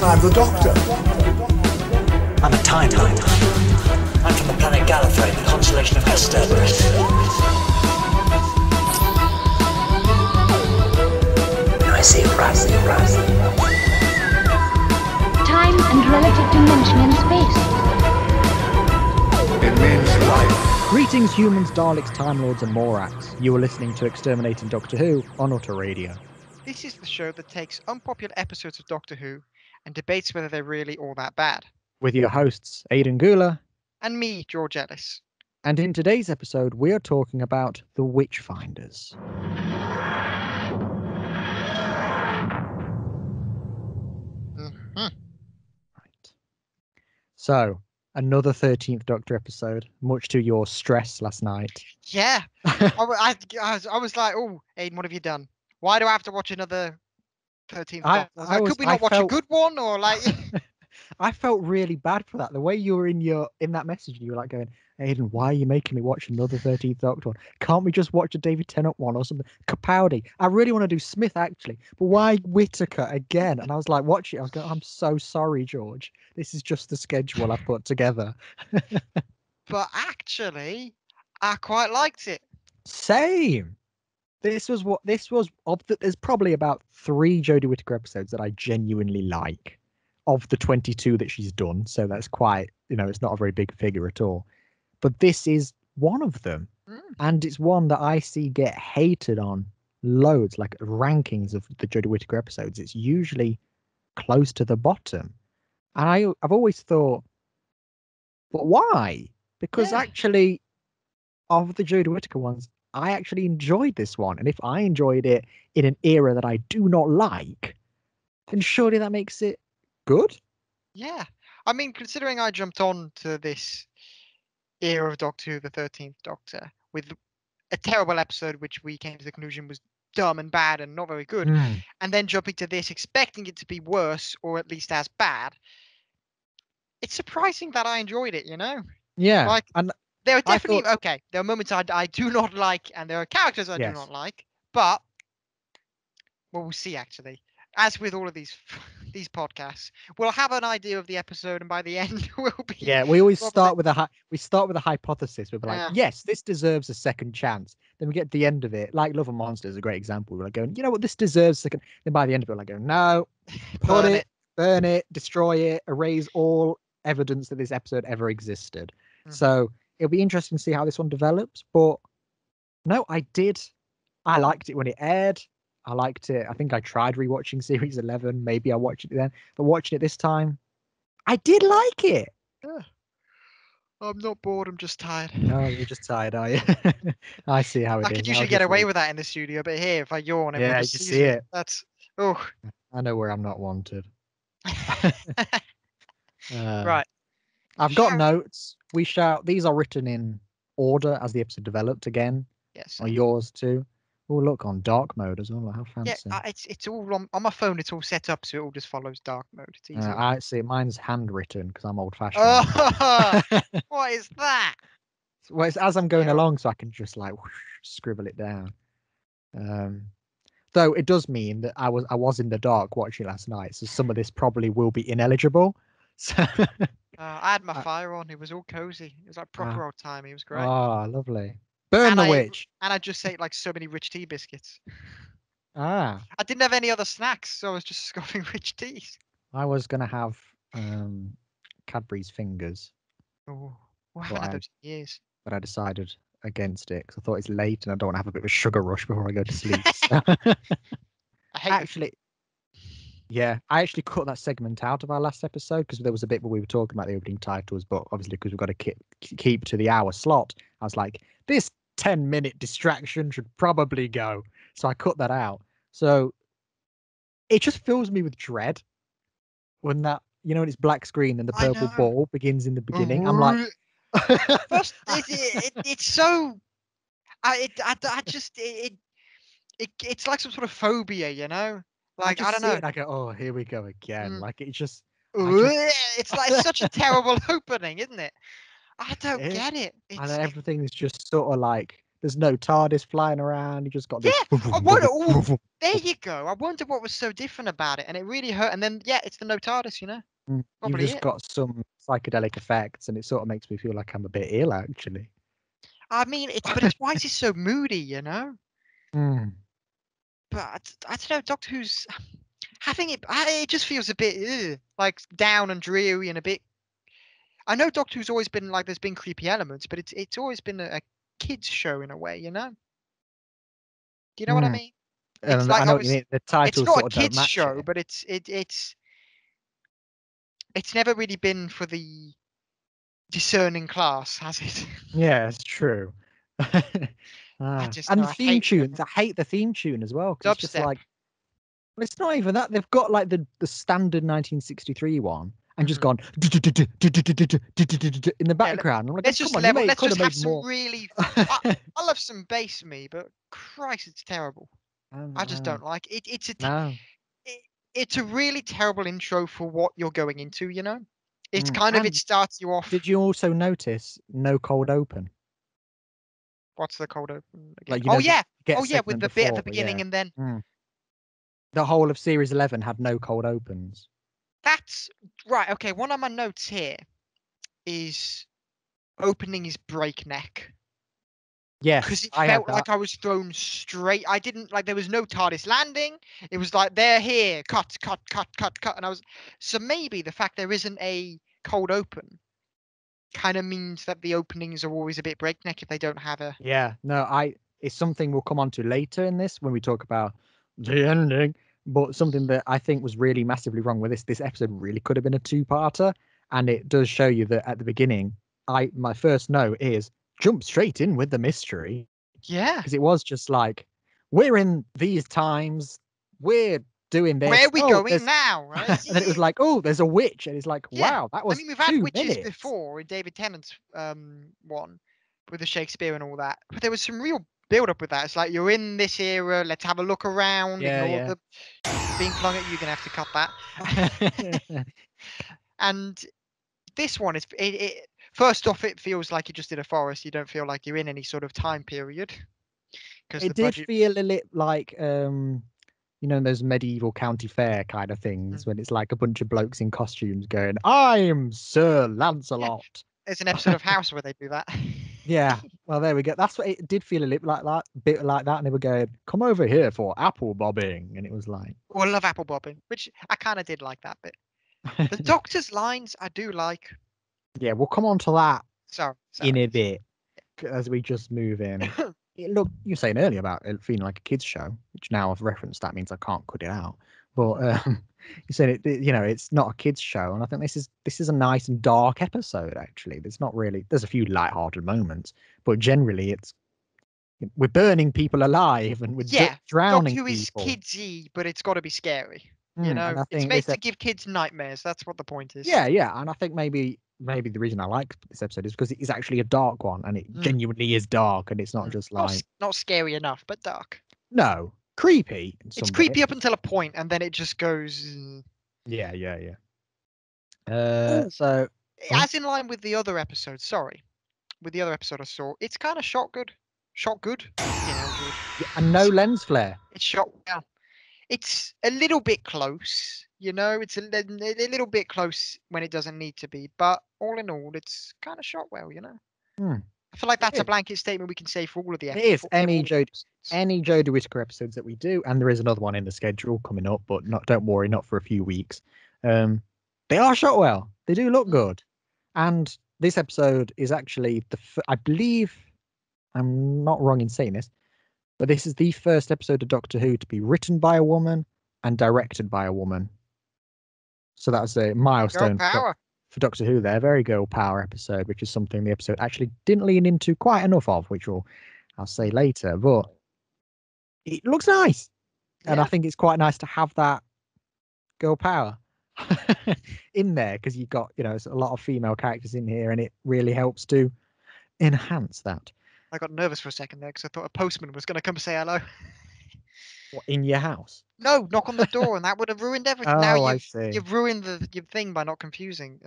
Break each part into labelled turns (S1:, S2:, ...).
S1: I'm the Doctor.
S2: I'm a Time Lord. I'm from the planet Gallifrey, the constellation of Exterminating. I see Raz.
S3: Time and relative dimension in space.
S1: It means life.
S4: Greetings, humans, Daleks, Time Lords, and Morax. You are listening to Exterminating Doctor Who on Auto Radio.
S5: This is the show that takes unpopular episodes of Doctor Who and debates whether they're really all that bad.
S4: With your hosts, Aidan, Gula.
S5: And me, George Ellis.
S4: And in today's episode, we are talking about the Witchfinders.
S5: Mm-hmm.
S4: Right. So, another 13th Doctor episode, much to your stress last night.
S5: Yeah. I was like, oh, Aidan, what have you done? Why do I have to watch another 13th Doctor? Could we not watch a good one? Or like...
S4: I felt really bad for that. The way you were in that message, you were like going, Aidan, why are you making me watch another 13th Doctor one? Can't we just watch a David Tennant one or something? Capaldi. I really want to do Smith, actually. But why Whittaker again? And I was like, watch it. I was going, I'm so sorry, George. This is just the schedule I put together.
S5: But actually, I quite liked it.
S4: Same. There's probably about 3 Jodie Whittaker episodes that I genuinely like. Of the 22 that she's done, so that's quite, it's not a very big figure at all. But this is one of them, and it's one that I see get hated on loads, like rankings of the Jodie Whittaker episodes. It's usually close to the bottom, and I've always thought, but why? Because actually, of the Jodie Whittaker ones, I actually enjoyed this one, and if I enjoyed it in an era that I do not like, then surely that makes it good.
S5: Yeah. I mean, considering I jumped on to this era of Doctor Who, the 13th Doctor, with a terrible episode which we came to the conclusion was dumb and bad and not very good, and then jumping to this expecting it to be worse or at least as bad, it's surprising that I enjoyed it,
S4: Yeah.
S5: Like,
S4: and
S5: there are definitely, there are moments I do not like, and there are characters I do not like, but, well, we'll see, actually. As with all of these podcasts, we'll have an idea of the episode, and by the end, we'll be.
S4: Yeah, we always start with a hypothesis. We'll be like, yes, this deserves a second chance. Then we get to the end of it, like Love and Monsters is a great example. We're like going, you know what, this deserves a second. Then by the end of it, we're like going, no, burn it, destroy it, erase all evidence that this episode ever existed. So it'll be interesting to see how this one develops. But no, I liked it when it aired. I liked it. I think I tried rewatching Series 11. Maybe I watched it then. But watching it this time, I did like it.
S5: Yeah. I'm not bored. I'm just tired.
S4: No, you're just tired, are you? I see how it is.
S5: I could usually get away with that in the studio, but here, if I yawn, everyone just sees
S4: see it.
S5: That's...
S4: I know where I'm not wanted.
S5: Right.
S4: I've got notes. These are written in order as the episode developed again.
S5: Yes.
S4: Or yours too. Oh, look, on dark mode as well. How fancy.
S5: Yeah, it's all on my phone. It's all set up, so it all just follows dark mode. It's easy.
S4: I see. Mine's handwritten because I'm old-fashioned.
S5: Oh, what is that?
S4: Well, it's as I'm going along, so I can just like scribble it down. Though it does mean that I was in the dark watching last night, so some of this probably will be ineligible. So
S5: I had my fire on. It was all cozy. It was like proper old time. It was great.
S4: Oh, lovely. Burn the witch.
S5: And I just ate like so many rich tea biscuits.
S4: I
S5: didn't have any other snacks, so I was just scoffing rich teas.
S4: I was gonna have Cadbury's fingers.
S5: Oh, I haven't had those in years.
S4: But I decided against it because I thought it's late and I don't want to have a bit of a sugar rush before I go to sleep. I actually cut that segment out of our last episode because there was a bit where we were talking about the opening titles, but obviously because we've got to keep to the hour slot, I was like, this 10-minute distraction should probably go. So I cut that out. So it just fills me with dread when that, when it's black screen and the purple ball begins in the beginning. I'm like,
S5: it's so, it's like some sort of phobia, Like, I don't know.
S4: I go, oh, here we go again. Like, it's just...
S5: It's like such a terrible opening, isn't it? I don't get it.
S4: And everything is just sort of like... There's no TARDIS flying around. You just got this.
S5: I wonder. Oh, there you go. I wonder what was so different about it, and it really hurt. And then it's the no TARDIS, you know.
S4: You've
S5: Probably
S4: just
S5: it.
S4: got some psychedelic effects, and it sort of makes me feel like I'm a bit ill, actually.
S5: I mean, it's why is it so moody, you know?
S4: Mm.
S5: But I don't know. Doctor Who's having it. It just feels a bit like down and dreary and a bit. I know Doctor Who's always been like there's been creepy elements, but it's always been a kids show in a way, you know. Do you know what I
S4: Mm.
S5: mean?
S4: And
S5: It's
S4: I
S5: like
S4: know what you mean. The
S5: it's
S4: titles
S5: not
S4: sort
S5: a
S4: of don't
S5: kids
S4: match
S5: show,
S4: it.
S5: but it's never really been for the discerning class, has it?
S4: Yeah, it's true.
S5: I just
S4: And
S5: know
S4: the
S5: I
S4: theme
S5: hate
S4: tune, I hate the theme tune as well, because it's just
S5: dubstep.
S4: like, well, it's not even that. They've got like the standard 1963 one and just gone in the background. I'm like,
S5: Let's
S4: come
S5: just
S4: on,
S5: level.
S4: you
S5: Let's
S4: could
S5: just
S4: have
S5: have
S4: made
S5: some
S4: more.
S5: really. I love some bass, me, but Christ, it's terrible. I just don't like it.
S4: No.
S5: It's a really terrible intro for what you're going into. You know, it's
S4: Mm.
S5: kind of it
S4: And
S5: starts you off.
S4: did you also notice no cold open?
S5: What's the cold open again?
S4: Like, you
S5: Oh
S4: know,
S5: yeah,
S4: get
S5: oh yeah, with
S4: segment
S5: the bit at the
S4: before,
S5: beginning
S4: yeah.
S5: and then
S4: Mm. The whole of series 11 had no cold opens.
S5: that's right. Okay, one of my notes here is opening is breakneck.
S4: Yes,
S5: Because it
S4: I had
S5: felt
S4: that.
S5: like I was thrown straight. I didn't like there was no TARDIS landing. It was like they're here, cut, and I was so maybe the fact there isn't a cold open kind of means that the openings are always a bit breakneck if they don't have a.
S4: Yeah, no, it's something we'll come on to later in this when we talk about the ending. But something that I think was really massively wrong with this episode really could have been a two-parter, and it does show you that at the beginning, my first note is jump straight in with the mystery,
S5: Yeah.
S4: because it was just like, we're in these times, we're doing this.
S5: Where are we going
S4: there's-
S5: now? Right?
S4: And then it was like, oh, there's a witch, and it's like,
S5: Yeah.
S4: wow, that
S5: I
S4: was
S5: mean, we've had
S4: 2
S5: witches
S4: minutes.
S5: before in David Tennant's one with the Shakespeare and all that, but there was some real build up with that. It's like you're in this era. Let's have a look around.
S4: Yeah,
S5: Ignore
S4: yeah.
S5: the being flung at you. You're gonna have to cut that. And this one is first off, it feels like you just did a forest. You don't feel like you're in any sort of time period because
S4: It
S5: the
S4: did
S5: budget.
S4: feel a little like you know, those medieval county fair kind of things when it's like a bunch of blokes in costumes going, I'm Sir Lancelot.
S5: There's an episode of House where they do that.
S4: Yeah, well, there we go. That's what it did feel a little like that, bit like that. And they were going, come over here for apple bobbing. And it was like,
S5: Well, I love apple bobbing, which I kind of did like that bit. The Doctor's lines I do like.
S4: yeah, we'll come on to that
S5: Sorry.
S4: in a bit as we just move in. Look, you were saying earlier about it feeling like a kids show, which now I've referenced. That means I can't cut it out. But you said it. You know, it's not a kids show, and I think this is a nice and dark episode. Actually, there's not really. There's a few light-hearted moments, but generally, we're burning people alive and we're drowning
S5: Doctor Who is
S4: people.
S5: kidsy, but it's got to be scary. You
S4: And
S5: know,
S4: I
S5: it's
S4: think
S5: made to give kids nightmares. That's what the point is.
S4: Yeah, yeah, and I think maybe the reason I like this episode is because it is actually a dark one, and it genuinely is dark, and it's not just like
S5: not scary enough, but dark.
S4: No, creepy.
S5: It's creepy up until a point, and then it just goes.
S4: Yeah. So
S5: as in line with the other episode. Sorry, with the other episode I saw, it's kind of shot good. Shot good. You know, good.
S4: Yeah, and no lens flare.
S5: It's shot well. It's a little bit close. You know, it's a little bit close when it doesn't need to be, but all in all, it's kind of shot well. You know. I feel like that's a blanket statement we can say for all of the episodes.
S4: It is any Jodie Whittaker episodes that we do, and there is another one in the schedule coming up, but don't worry, not for a few weeks. They are shot well. They do look good, and this episode is actually I believe I'm not wrong in saying this, but this is the first episode of Doctor Who to be written by a woman and directed by a woman. So that was a milestone for Doctor Who there. Very girl power episode, which is something the episode actually didn't lean into quite enough of, which I'll say later. But it looks nice. And I think it's quite nice to have that girl power in there, because you've got, a lot of female characters in here, and it really helps to enhance that.
S5: I got nervous for a second there because I thought a postman was going to come say hello.
S4: What, in your house?
S5: No, knock on the door, and that would have ruined everything.
S4: Oh,
S5: now
S4: I see.
S5: You've ruined your thing by not confusing.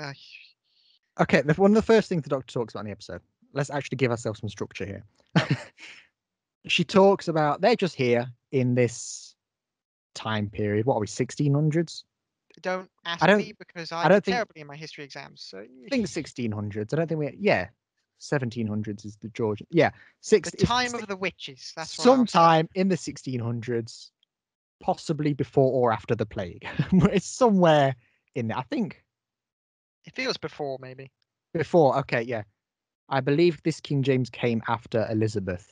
S4: Okay, one of the first things the Doctor talks about in the episode. Let's actually give ourselves some structure here. she talks about they're just here in this time period. What are we, 1600s?
S5: Don't
S4: I
S5: ask
S4: don't
S5: me because I
S4: I don't
S5: did
S4: think
S5: terribly in my history exams. So
S4: I think 1600s. I don't think 1700s is the Georgian. Yeah, six.
S5: the
S4: It's
S5: time of the witches. That's what I'll say.
S4: sometime in the 1600s, possibly before or after the plague. It's somewhere in there. I think
S5: It feels before maybe.
S4: before. Okay, yeah. I believe this King James came after Elizabeth.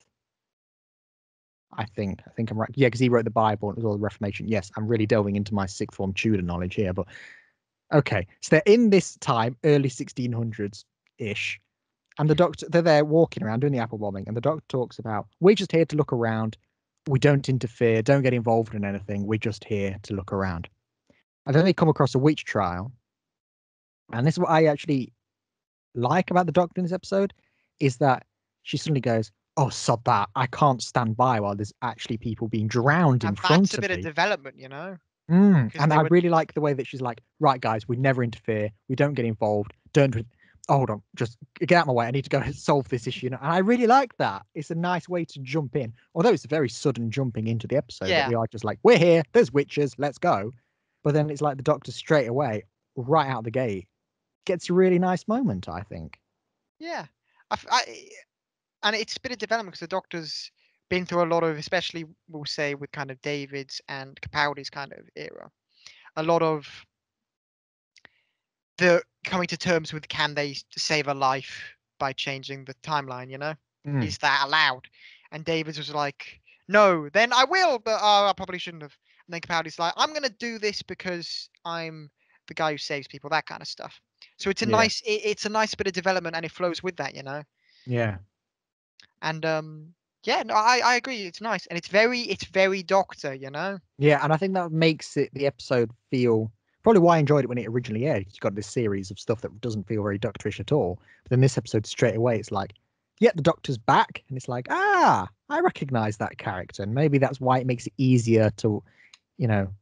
S4: I think I'm right. Yeah, because he wrote the Bible and it was all the Reformation. Yes, I'm really delving into my sixth form Tudor knowledge here, but okay. So they're in this time, early 1600s ish, and the doctor they're there walking around doing the apple bombing, and the doctor talks about we're just here to look around. We don't interfere, don't get involved in anything. We're just here to look around. And then they come across a witch trial, and this is what I actually like about the doctor in this episode, is that she suddenly goes, "Oh, sod that! I can't stand by while there's actually people being drowned in
S5: And that's
S4: front
S5: a
S4: of
S5: bit of
S4: me."
S5: development, you know.
S4: Mm.
S5: 'Cause
S4: And
S5: they
S4: I
S5: would.
S4: really like the way that she's like, "Right, guys, we never interfere. We don't get involved. Don't. Hold on, just get out of my way. I need to go solve this issue." And I really like that. It's a nice way to jump in, although it's a very sudden jumping into the episode. That
S5: Yeah.
S4: we are just like, "We're here. There's witches. Let's go." But then it's like the doctor straight away, right out the gate, gets a really nice moment. I think.
S5: Yeah. And it's a bit of development because the Doctor's been through a lot of, especially we'll say with kind of David's and Capaldi's kind of era, a lot of the coming to terms with can they save a life by changing the timeline, you know?
S4: Mm.
S5: Is that allowed? And David's was like, no, then I will, but I probably shouldn't have. And then Capaldi's like, I'm gonna do this because I'm the guy who saves people, that kind of stuff. So it's a
S4: Yeah.
S5: it's a nice bit of development and it flows with that, you know?
S4: Yeah.
S5: And yeah, no, I agree. It's nice and it's very Doctor, you know.
S4: Yeah, and I think that makes it the episode feel probably why I enjoyed it when it originally aired. You've got this series of stuff that doesn't feel very Doctorish at all. But then this episode straight away, it's like, yeah, the Doctor's back, and it's like, I recognize that character, and maybe that's why it makes it easier to,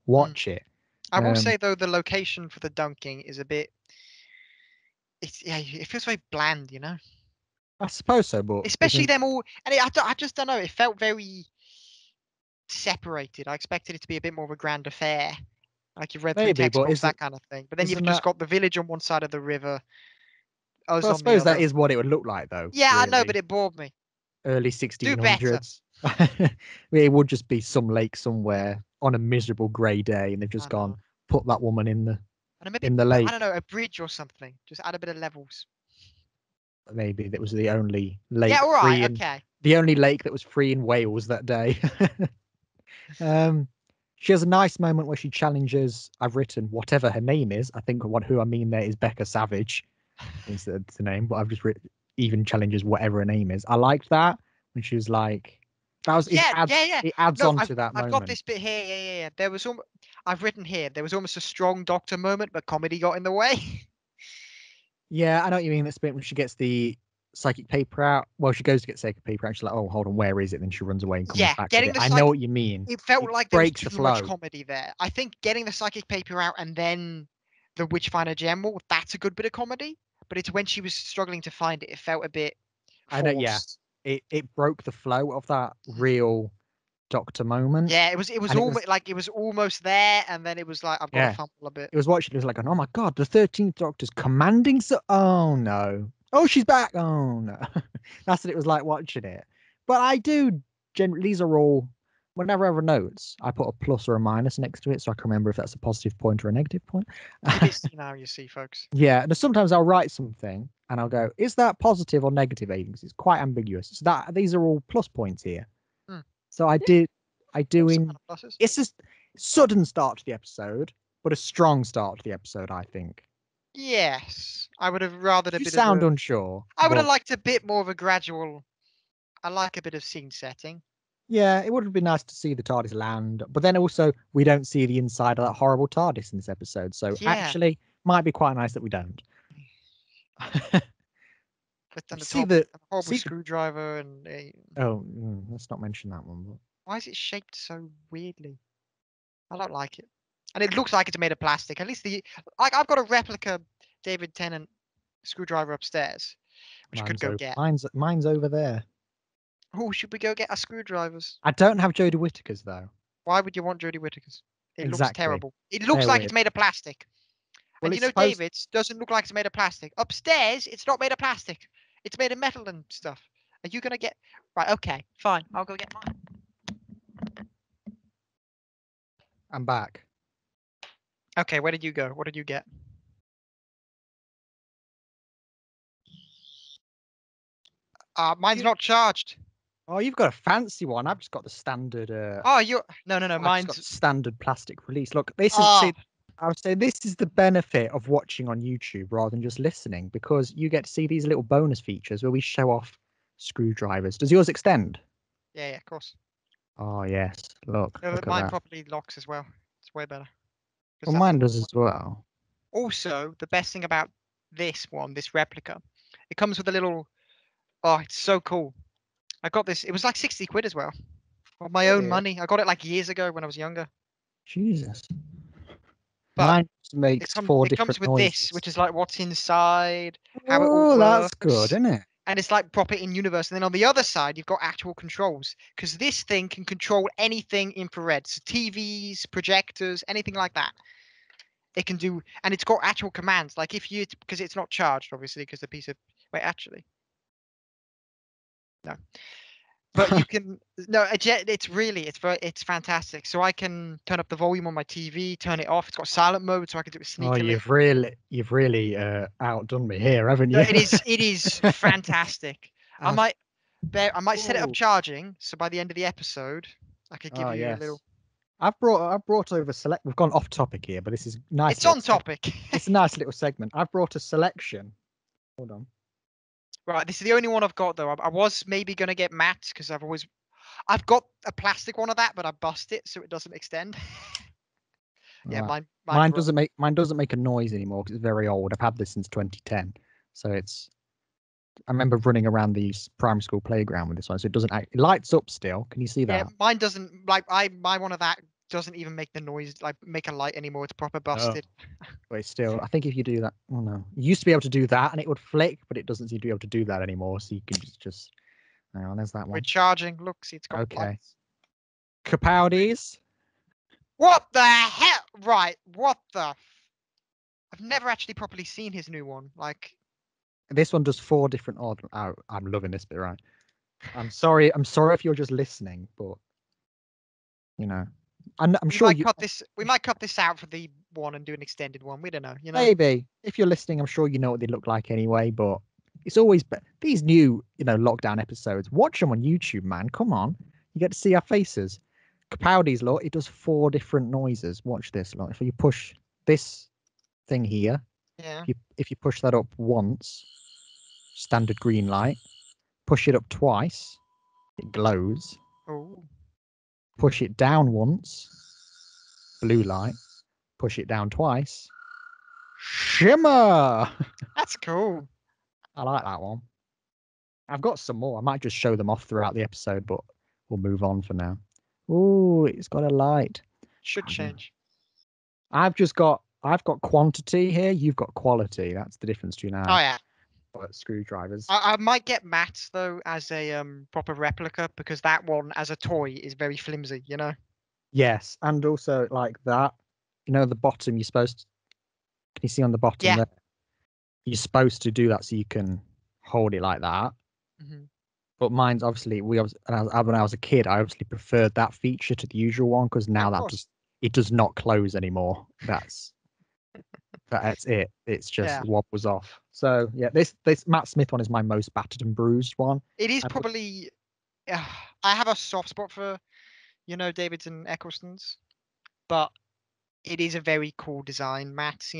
S4: watch it.
S5: I will say though, the location for the dunking is a bit. It feels very bland, you know.
S4: I suppose so, but
S5: Especially them all, and I just don't know. It felt very separated. I expected it to be a bit more of a grand affair, like you've read through
S4: maybe,
S5: text
S4: but
S5: books, that kind of thing. But then you've
S4: isn't
S5: just
S4: that?
S5: got the village on one side of the river, us
S4: Well, I
S5: on the
S4: suppose that
S5: other.
S4: is what it would look like, though.
S5: Yeah, I know,
S4: Really.
S5: but it bored me.
S4: Early
S5: Do better.
S4: 1600s. It would just be some lake somewhere on a miserable grey day, and they've just
S5: I
S4: gone
S5: know.
S4: put that woman in the
S5: And maybe
S4: in the lake.
S5: I don't know, a bridge or something. Just add a bit of levels.
S4: Maybe that was the only lake
S5: Yeah, all right,
S4: free in
S5: okay.
S4: the only lake that was free in Wales that day. She has a nice moment where she challenges. I've written whatever her name is. I think who I mean there is Becca Savage is the name, but I've just written even challenges whatever her name is. I liked that when she was like, that was
S5: Yeah.
S4: it adds
S5: No,
S4: on to that
S5: I've
S4: moment.
S5: got this bit here. Yeah. There was I've written here. There was almost a strong Doctor moment, but comedy got in the way.
S4: Yeah, I know what you mean. That's bit when she gets the psychic paper out. Well, she goes to get psychic paper out. And she's like, "Oh, hold on, where is it?" Then she runs away and comes
S5: Yeah,
S4: back with
S5: getting
S4: it.
S5: the
S4: I know what you mean.
S5: It felt
S4: It
S5: like there was
S4: breaks the
S5: too much
S4: flow.
S5: comedy there. I think getting the psychic paper out and then the Witchfinder General, that's a good bit of comedy. But it's when she was struggling to find it, it felt a bit
S4: I know. Yeah,
S5: forced.
S4: it broke the flow of that real Doctor moment.
S5: Yeah, it was
S4: And it was
S5: almost like it was almost there, and then it was like I've got to
S4: yeah.
S5: fumble a bit.
S4: It was watching. It was like, oh my god, the 13th Doctor's commanding. Oh no. Oh, she's back. Oh no. That's what it was like watching it. But I do generally. These are all. Whenever I have notes, I put a plus or a minus next to it, so I can remember if that's a positive point or a negative point.
S5: Now you see, folks.
S4: Yeah, and sometimes I'll write something and I'll go, "Is that positive or negative, Aidan?" Because it's quite ambiguous. So these are all plus points here.
S5: Hmm.
S4: So I do
S5: Some
S4: in.
S5: kind of pluses.
S4: It's just sudden start to the episode, but a strong start to the episode, I think.
S5: Yes, I would have rather a
S4: You
S5: bit
S4: sound
S5: of
S4: unsure.
S5: I would have
S4: but
S5: liked a bit more of a gradual. I like a bit of scene setting.
S4: yeah, it would have been nice to see the TARDIS land, but then also we don't see the inside of that horrible TARDIS in this episode. So
S5: Yeah.
S4: actually, might be quite nice that we don't.
S5: But then the
S4: See
S5: top,
S4: the
S5: and a horrible
S4: see the,
S5: screwdriver and
S4: let's not mention that one. But
S5: why is it shaped so weirdly? I don't like it. And it looks like it's made of plastic. At least I've got a replica David Tennant screwdriver upstairs, which I could go get.
S4: mine's over there.
S5: Oh, should we go get our screwdrivers?
S4: I don't have Jodie Whittaker's though.
S5: Why would you want Jodie Whittaker's? It looks
S4: Exactly.
S5: terrible. It looks
S4: They're
S5: like
S4: weird.
S5: it's made of plastic.
S4: Well,
S5: And
S4: it's
S5: you know,
S4: supposed-
S5: David's doesn't look like it's made of plastic. Upstairs, it's not made of plastic. It's made of metal and stuff. Are you gonna get? Right. Okay. Fine. I'll go get mine.
S4: I'm back.
S5: Okay. Where did you go? What did you get? Mine's not charged.
S4: Oh, you've got a fancy one. I've just got the standard.
S5: Oh, you. No.
S4: I've just got
S5: Mine's.
S4: standard plastic release. Look, this is.
S5: Oh,
S4: See, I would say this is the benefit of watching on YouTube rather than just listening, because you get to see these little bonus features where we show off screwdrivers. Does yours extend?
S5: yeah, of course.
S4: Oh yes. Look.
S5: No,
S4: Look at
S5: mine
S4: that.
S5: properly locks as well. It's way better. 'Cause
S4: Well,
S5: that's
S4: mine
S5: the-
S4: does as well.
S5: Also, the best thing about this one, this replica, it comes with a little. Oh, it's so cool. I got this. It was like 60 quid as well. Of my own
S4: Yeah.
S5: money. I got it like years ago when I was younger.
S4: Jesus.
S5: But
S4: Mine just makes four
S5: it
S4: different
S5: comes with
S4: noises.
S5: this, which is like what's inside, how it all
S4: Oh, that's good,
S5: works,
S4: isn't it?
S5: and it's like proper in universe. And then on the other side, you've got actual controls, because this thing can control anything infrared, so TVs, projectors, anything like that. It can do, and it's got actual commands. Like if you, because it's not charged, obviously, because the piece of actually, no. But you can it's fantastic. So I can turn up the volume on my TV, turn it off. It's got silent mode, so I can do it
S4: Oh,
S5: sneakily.
S4: you've really outdone me here, haven't you?
S5: No, it is fantastic. I
S4: I've-
S5: might set it up
S4: Ooh.
S5: charging, so by the end of the episode, I could give
S4: Oh,
S5: you a
S4: yes.
S5: little.
S4: I've brought over select. We've gone off topic here, but this is nice.
S5: It's on topic.
S4: It's a nice little segment. I've brought a selection. Hold on.
S5: Right, this is the only one I've got though. I was maybe gonna get Matt's because I've got a plastic one of that, but I bust it so it doesn't extend. Yeah,
S4: Right.
S5: mine
S4: doesn't make a noise anymore because it's very old. I've had this since 2010, so it's. I remember running around the primary school playground with this one, so it lights up still. Can you see
S5: Yeah,
S4: that?
S5: mine doesn't my one of that doesn't even make the noise like make a light anymore. It's proper busted.
S4: But it's still, I think if you do that, oh no, you used to be able to do that and it would flick, but it doesn't seem to be able to do that anymore. So you can just hang on, there's that
S5: We're
S4: one.
S5: charging. Look, see, it's got
S4: Okay.
S5: lights.
S4: Capaldi's.
S5: What the hell? Right, what the? I've never actually properly seen his new one. Like,
S4: This one does 4 different odd. Oh, I'm loving this bit, right? I'm sorry if you're just listening, but you know, I'm
S5: we
S4: sure
S5: might
S4: you
S5: cut this. We might cut this out for the one and do an extended one. We don't know. You know.
S4: maybe if you're listening, I'm sure you know what they look like anyway. But it's always these new, lockdown episodes. Watch them on YouTube, man. Come on, you get to see our faces. Capaldi's, look, it does 4 different noises. Watch this, look. If you push this thing here,
S5: Yeah.
S4: if you push that up once, standard green light. Push it up twice, it glows.
S5: Oh.
S4: Push it down once, blue light. Push it down twice, shimmer.
S5: That's cool.
S4: I like that one. I've got some more. I might just show them off throughout the episode, but we'll move on for now. Ooh, it's got a light.
S5: Should change.
S4: I've got quantity here. You've got quality. That's the difference between our
S5: Oh yeah.
S4: screwdrivers.
S5: I might get Matt's though as a proper replica because that one as a toy is very flimsy. You know.
S4: Yes, and also like that. The bottom. You're supposed to. Can you see on the bottom
S5: Yeah.
S4: there? You're supposed to do that so you can hold it like that.
S5: Mm-hmm.
S4: But mine's obviously when I was a kid, I obviously preferred that feature to the usual one because now it does not close anymore. That's it. It's just wobbles off. So yeah, this Matt Smith one is my most battered and bruised one.
S5: It is probably. I have a soft spot for, Davids and Eccleston's, but it is a very cool design, Matt's.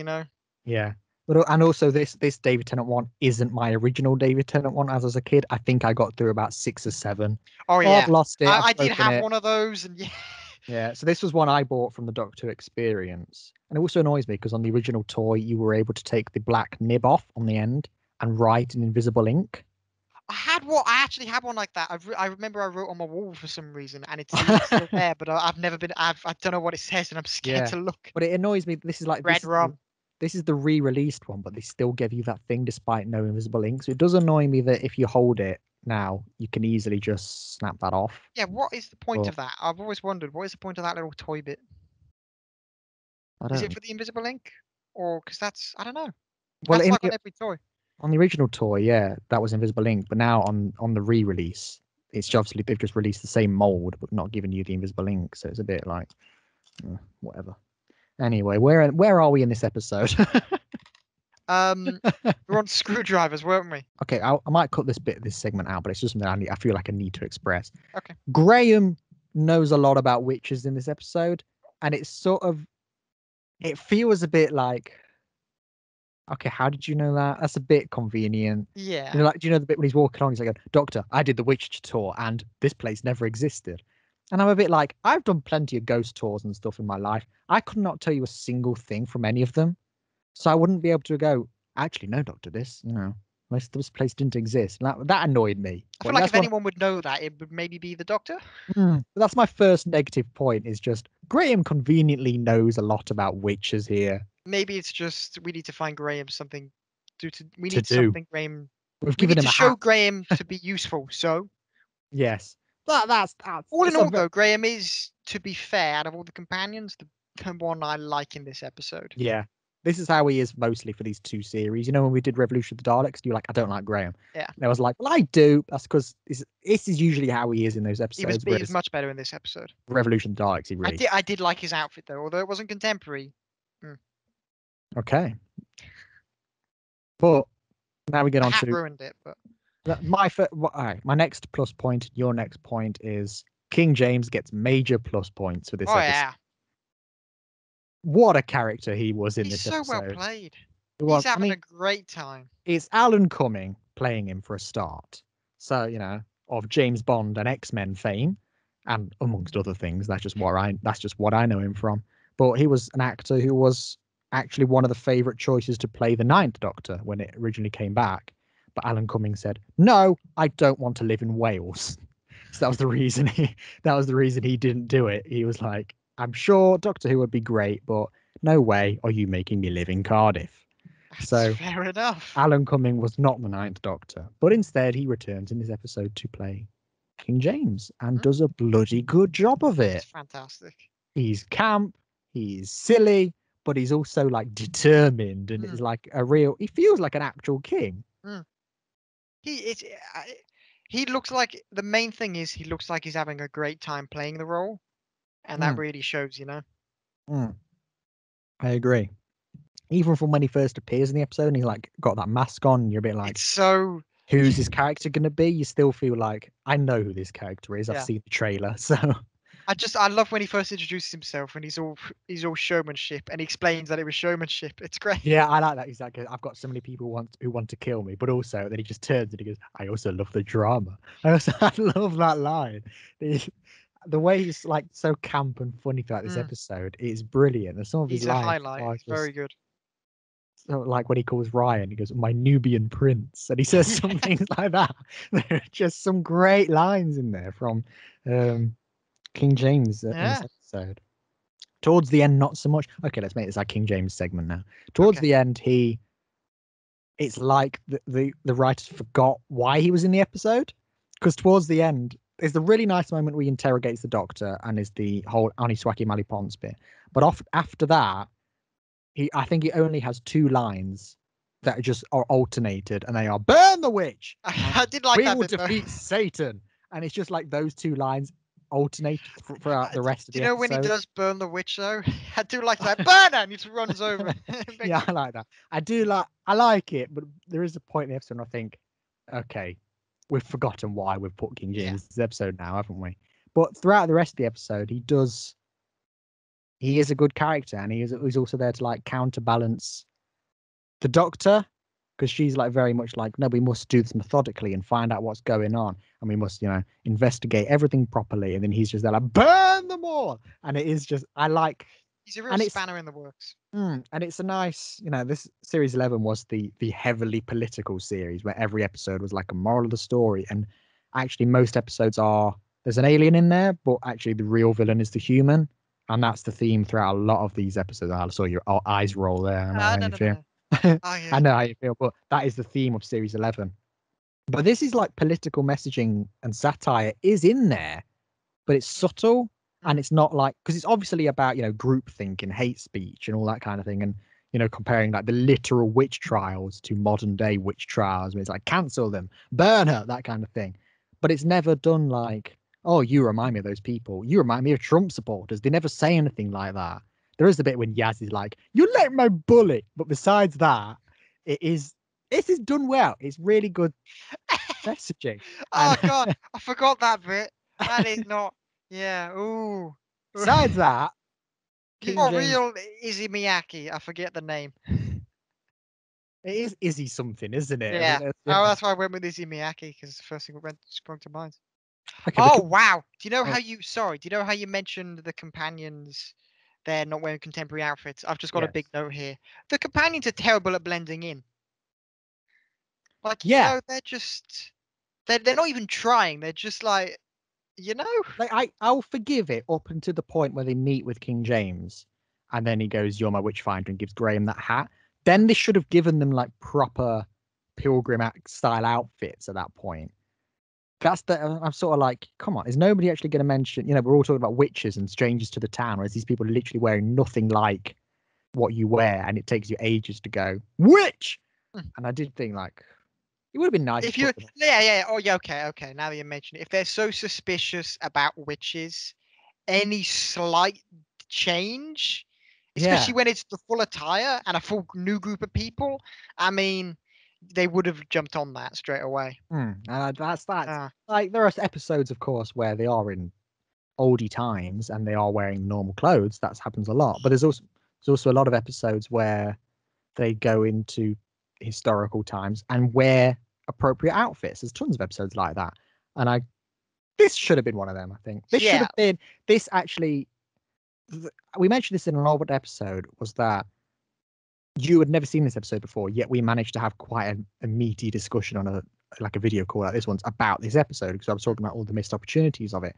S4: Yeah. But and also this David Tennant one isn't my original David Tennant one. As I was a kid, I think I got through about 6 or 7.
S5: Oh yeah,
S4: I've lost it.
S5: I did have one of those, and yeah.
S4: Yeah, so this was one I bought from the Doctor Who Experience. And it also annoys me because on the original toy, you were able to take the black nib off on the end and write in invisible ink.
S5: I actually had one like that. I remember I wrote on my wall for some reason, and it's still there, but I've never been. I don't know what it says, and I'm scared to look.
S4: But it annoys me. This is like
S5: Red rum.
S4: This is the re-released one, but they still give you that thing despite no invisible ink. So it does annoy me that if you hold it, now, you can easily just snap that off.
S5: Yeah, what is the point
S4: Well-
S5: of that? I've always wondered, what is the point of that little toy bit?
S4: I
S5: Is
S4: don't
S5: it for the invisible ink? Or, because that's, I don't know.
S4: Well,
S5: That's
S4: in
S5: like
S4: the,
S5: on every toy.
S4: on the original toy, yeah, that was invisible ink. But now on the re-release, it's obviously they've just released the same mold, but not giving you the invisible ink. So it's a bit like whatever. Anyway, where are we in this episode?
S5: We're on screwdrivers, weren't we?
S4: Okay, I might cut this segment out, but it's just something I feel like I need to express.
S5: Okay.
S4: Graham knows a lot about witches in this episode, and it feels a bit like, okay, how did you know that? That's a bit convenient.
S5: Yeah.
S4: You know, like, do you know the bit when he's walking along, he's like, Doctor, I did the witch tour and this place never existed. And I'm a bit like, I've done plenty of ghost tours and stuff in my life. I could not tell you a single thing from any of them. So I wouldn't be able to go, actually, no, Doctor, this place didn't exist. And that annoyed me.
S5: I feel like if anyone would know that, it would maybe be the Doctor.
S4: But that's my first negative point, is just Graham conveniently knows a lot about witches here.
S5: Maybe it's just we need to find Graham something we
S4: To
S5: need
S4: do.
S5: something Graham.
S4: We've
S5: We
S4: given
S5: need
S4: him
S5: to
S4: a
S5: show
S4: hat.
S5: Graham to be useful. So
S4: Yes. That's
S5: all in
S4: it's a
S5: all,
S4: ve-
S5: though, Graham is, to be fair, out of all the companions, the one I like in this episode.
S4: Yeah. This is how he is mostly for these two series. You know, when we did Revolution of the Daleks, you were like, I don't like Graham.
S5: Yeah.
S4: And I was like, well, I do. That's because this is usually how he is in those
S5: He
S4: episodes.
S5: was
S4: whereas
S5: much better in this episode.
S4: Revolution of the Daleks, he really.
S5: I did like his outfit though, although it wasn't contemporary.
S4: Okay. But now we get
S5: The
S4: on
S5: hat
S4: to
S5: ruined it, but
S4: all right, my next plus point. Your next point is King James gets major plus points for this
S5: oh
S4: episode.
S5: yeah,
S4: What a character he was in
S5: he's
S4: this
S5: so
S4: episode.
S5: well played.
S4: It was-
S5: He's having a great time.
S4: It's Alan Cumming playing him for a start. So, of James Bond and X-Men fame, and amongst other things, that's just what I know him from. But he was an actor who was actually one of the favorite choices to play the Ninth Doctor when it originally came back. But Alan Cumming said, "No, I don't want to live in Wales." So that was the reason he didn't do it. He was like, "I'm sure Doctor Who would be great, but no way are you making me live in Cardiff."
S5: That's
S4: So
S5: fair enough.
S4: Alan Cumming was not the Ninth Doctor, but instead he returns in this episode to play King James and does a bloody good job of it.
S5: It's fantastic.
S4: He's camp, he's silly, but he's also like determined, and it's like he feels like an actual king.
S5: He looks like, the main thing is he looks like he's having a great time playing the role, and that really shows,
S4: I agree. Even from when he first appears in the episode and he's like got that mask on, and you're a bit like,
S5: It's so
S4: who's this character going to be? You still feel like, I know who this character is. I've
S5: Yeah.
S4: seen the trailer. So
S5: I love when he first introduces himself and he's all showmanship and he explains that it was showmanship. It's great.
S4: yeah, I like that. Exactly. I've got so many people who want to kill me, but also then he just turns and he goes, I also love the drama. I love that line. The way he's like so camp and funny throughout this episode is brilliant. And some of his
S5: He's a
S4: lines
S5: highlight.
S4: are
S5: It's very good.
S4: so, like when he calls Ryan, he goes, "My Nubian prince," and he says some things like that. There are just some great lines in there from King James in this episode. Towards the end, not so much. Okay, let's make this our King James segment now. Towards the end, it's like the writers forgot why he was in the episode, because towards the end, there's the really nice moment where he interrogates the Doctor and is the whole Aniswaki Malipons bit. But after that, I think he only has two lines that are alternated, and they are "Burn the witch."
S5: I did like
S4: We
S5: that
S4: will
S5: bit, though.
S4: defeat Satan, and it's just like those two lines alternate throughout the rest of the
S5: Do you know
S4: episode.
S5: when he does burn the witch though? I do like that. Burn her! And he just runs over.
S4: Yeah, I like that. I like it, but there is a point in the episode and I think, okay, we've forgotten why we've put King James in this episode now, haven't we? But throughout the rest of the episode, he is a good character, and he's also there to like counterbalance the Doctor, because she's like very much like, no, we must do this methodically and find out what's going on, and we must investigate everything properly. And then he's just there like, burn them all. And it is just,
S5: He's a real spanner in the works.
S4: and it's a nice, this series 11 was the heavily political series where every episode was like a moral of the story, and actually most episodes there's an alien in there, but actually the real villain is the human. And that's the theme throughout a lot of these episodes. I saw your eyes roll there. I know how you feel.
S5: No.
S4: I know how you feel, but that is the theme of Series 11. But this is like political messaging and satire is in there, but it's subtle and it's not like, because it's obviously about, groupthink and hate speech and all that kind of thing. And, comparing like the literal witch trials to modern day witch trials, where it's like cancel them, burn her, that kind of thing. But it's never done like, oh, you remind me of those people. You remind me of Trump supporters. They never say anything like that. There is the bit when Yaz is like, you let my bully. But besides that, it is done well. It's really good messaging.
S5: Oh
S4: And
S5: God, I forgot that bit. That is not. Yeah. Ooh.
S4: besides that, King
S5: You're
S4: James,
S5: real Izzy Miyake. I forget the name.
S4: it is Izzy something, isn't it? I
S5: Yeah.
S4: think
S5: Oh, that's why I went with Izzy Miyake because it's the first thing that sprung to mind.
S4: okay,
S5: Oh wow! Do you know
S4: oh.
S5: how you? Sorry. Do you know how you mentioned the companions? They're not wearing contemporary outfits. I've just got a big
S4: Yes.
S5: note here. The companions are terrible at blending in. Like
S4: Yeah.
S5: they're just. They're not even trying. They're just like, you know.
S4: Like I'll forgive it up until the point where they meet with King James, and then he goes, "You're my Witchfinder," and gives Graham that hat. Then they should have given them like proper pilgrim style outfits at that point. That's the I'm sort of like, come on, is nobody actually going to mention? We're all talking about witches and strangers to the town, whereas these people are literally wearing nothing like what you wear, and it takes you ages to go witch.
S5: Mm.
S4: And I did think like it would have been nice.
S5: If you, yeah, oh yeah, okay. Now that you mention it, if they're so suspicious about witches, any slight change, especially
S4: Yeah.
S5: when it's the full attire and a full new group of people, I mean, they would have jumped on that straight away.
S4: That's
S5: Ah,
S4: like there are episodes, of course, where they are in oldie times and they are wearing normal clothes. That happens a lot. But there's also a lot of episodes where they go into historical times and wear appropriate outfits. There's tons of episodes like that. And this should have been one of them, I think. This should
S5: yeah,
S4: have been this actually we mentioned this in an old episode, was that you had never seen this episode before, yet we managed to have quite a meaty discussion on a video call like this one's about this episode, because I was talking about all the missed opportunities of it.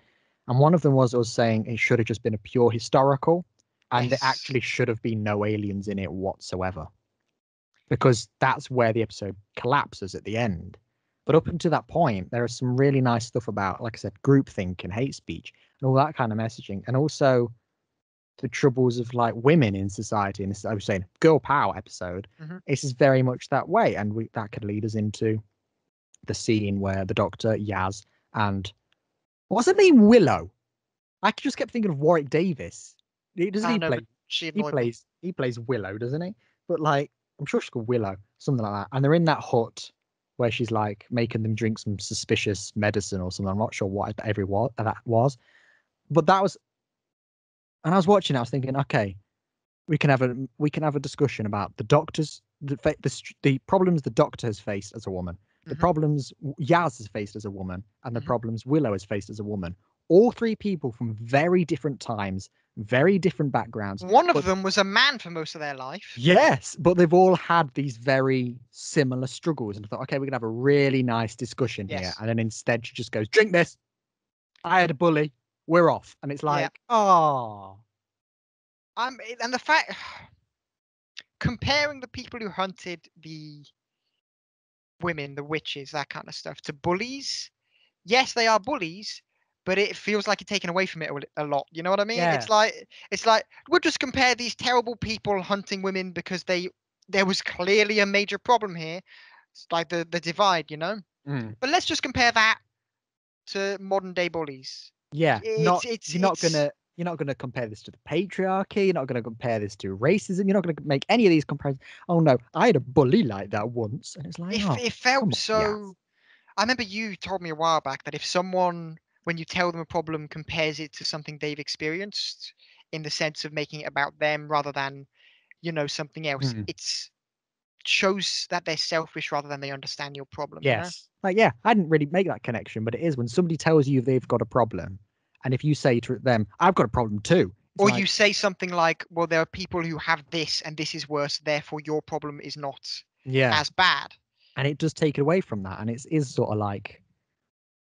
S4: And one of them was us saying it should have just been a pure historical, and there
S5: yes.
S4: actually should have been no aliens in it whatsoever. Because that's where the episode collapses at the end. But up until that point, there is some really nice stuff about, like I said, groupthink and hate speech and all that kind of messaging. And also the troubles of like women in society. And this, I was saying, girl power episode.
S5: Mhm.
S4: This is very much that way, and that could lead us into the scene where the Doctor, Yaz, and what's her name, Willow. I just kept thinking of Warwick Davis. Doesn't
S5: I
S4: he
S5: know,
S4: play?
S5: but she
S4: He
S5: annoyed me.
S4: plays Willow, doesn't he? But like, I'm sure she's called Willow, something like that. And they're in that hut where she's like making them drink some suspicious medicine or something. I'm not sure what that was, but that was. And I was watching, I was thinking, okay, we can have a discussion about the Doctor's the problems the Doctor has faced as a woman, the
S5: Mhm.
S4: problems Yaz has faced as a woman, and the
S5: Mhm.
S4: problems Willow has faced as a woman. All three people from very different times, very different backgrounds.
S5: One of
S4: But
S5: them was a man for most of their life.
S4: yes, but they've all had these very similar struggles. And I thought, okay, we can have a really nice discussion here.
S5: Yes.
S4: And then instead she just goes, drink this. I had a bully. We're off. And it's
S5: Yeah.
S4: like, oh.
S5: And the fact comparing the people who hunted the women, the witches, that kind of stuff, to bullies. Yes, they are bullies, but it feels like you're taken away from it a lot. You know what I mean?
S4: Yeah.
S5: It's like we'll just compare these terrible people hunting women because there was clearly a major problem here. It's like the divide, you know.
S4: Mm.
S5: But let's just compare that to modern day bullies.
S4: Yeah,
S5: It's
S4: you're not gonna compare this to the patriarchy. You're not gonna compare this to racism. You're not gonna make any of these comparisons. Oh no, I had a bully like that once, and it's like, oh,
S5: it
S4: come
S5: felt
S4: on, yeah,
S5: so. I remember you told me a while back that if someone, when you tell them a problem, compares it to something they've experienced in the sense of making it about them rather than, something else,
S4: Mm.
S5: it's shows that they're selfish rather than they understand your problem,
S4: Yes, like yeah, I didn't really make that connection, but it is when somebody tells you they've got a problem, and if you say to them, "I've got a problem too," it's
S5: Or
S4: like,
S5: you say something like, well, there are people who have this and this is worse, therefore your problem is not
S4: yeah,
S5: as bad.
S4: and it does take it away from that, and it is sort of like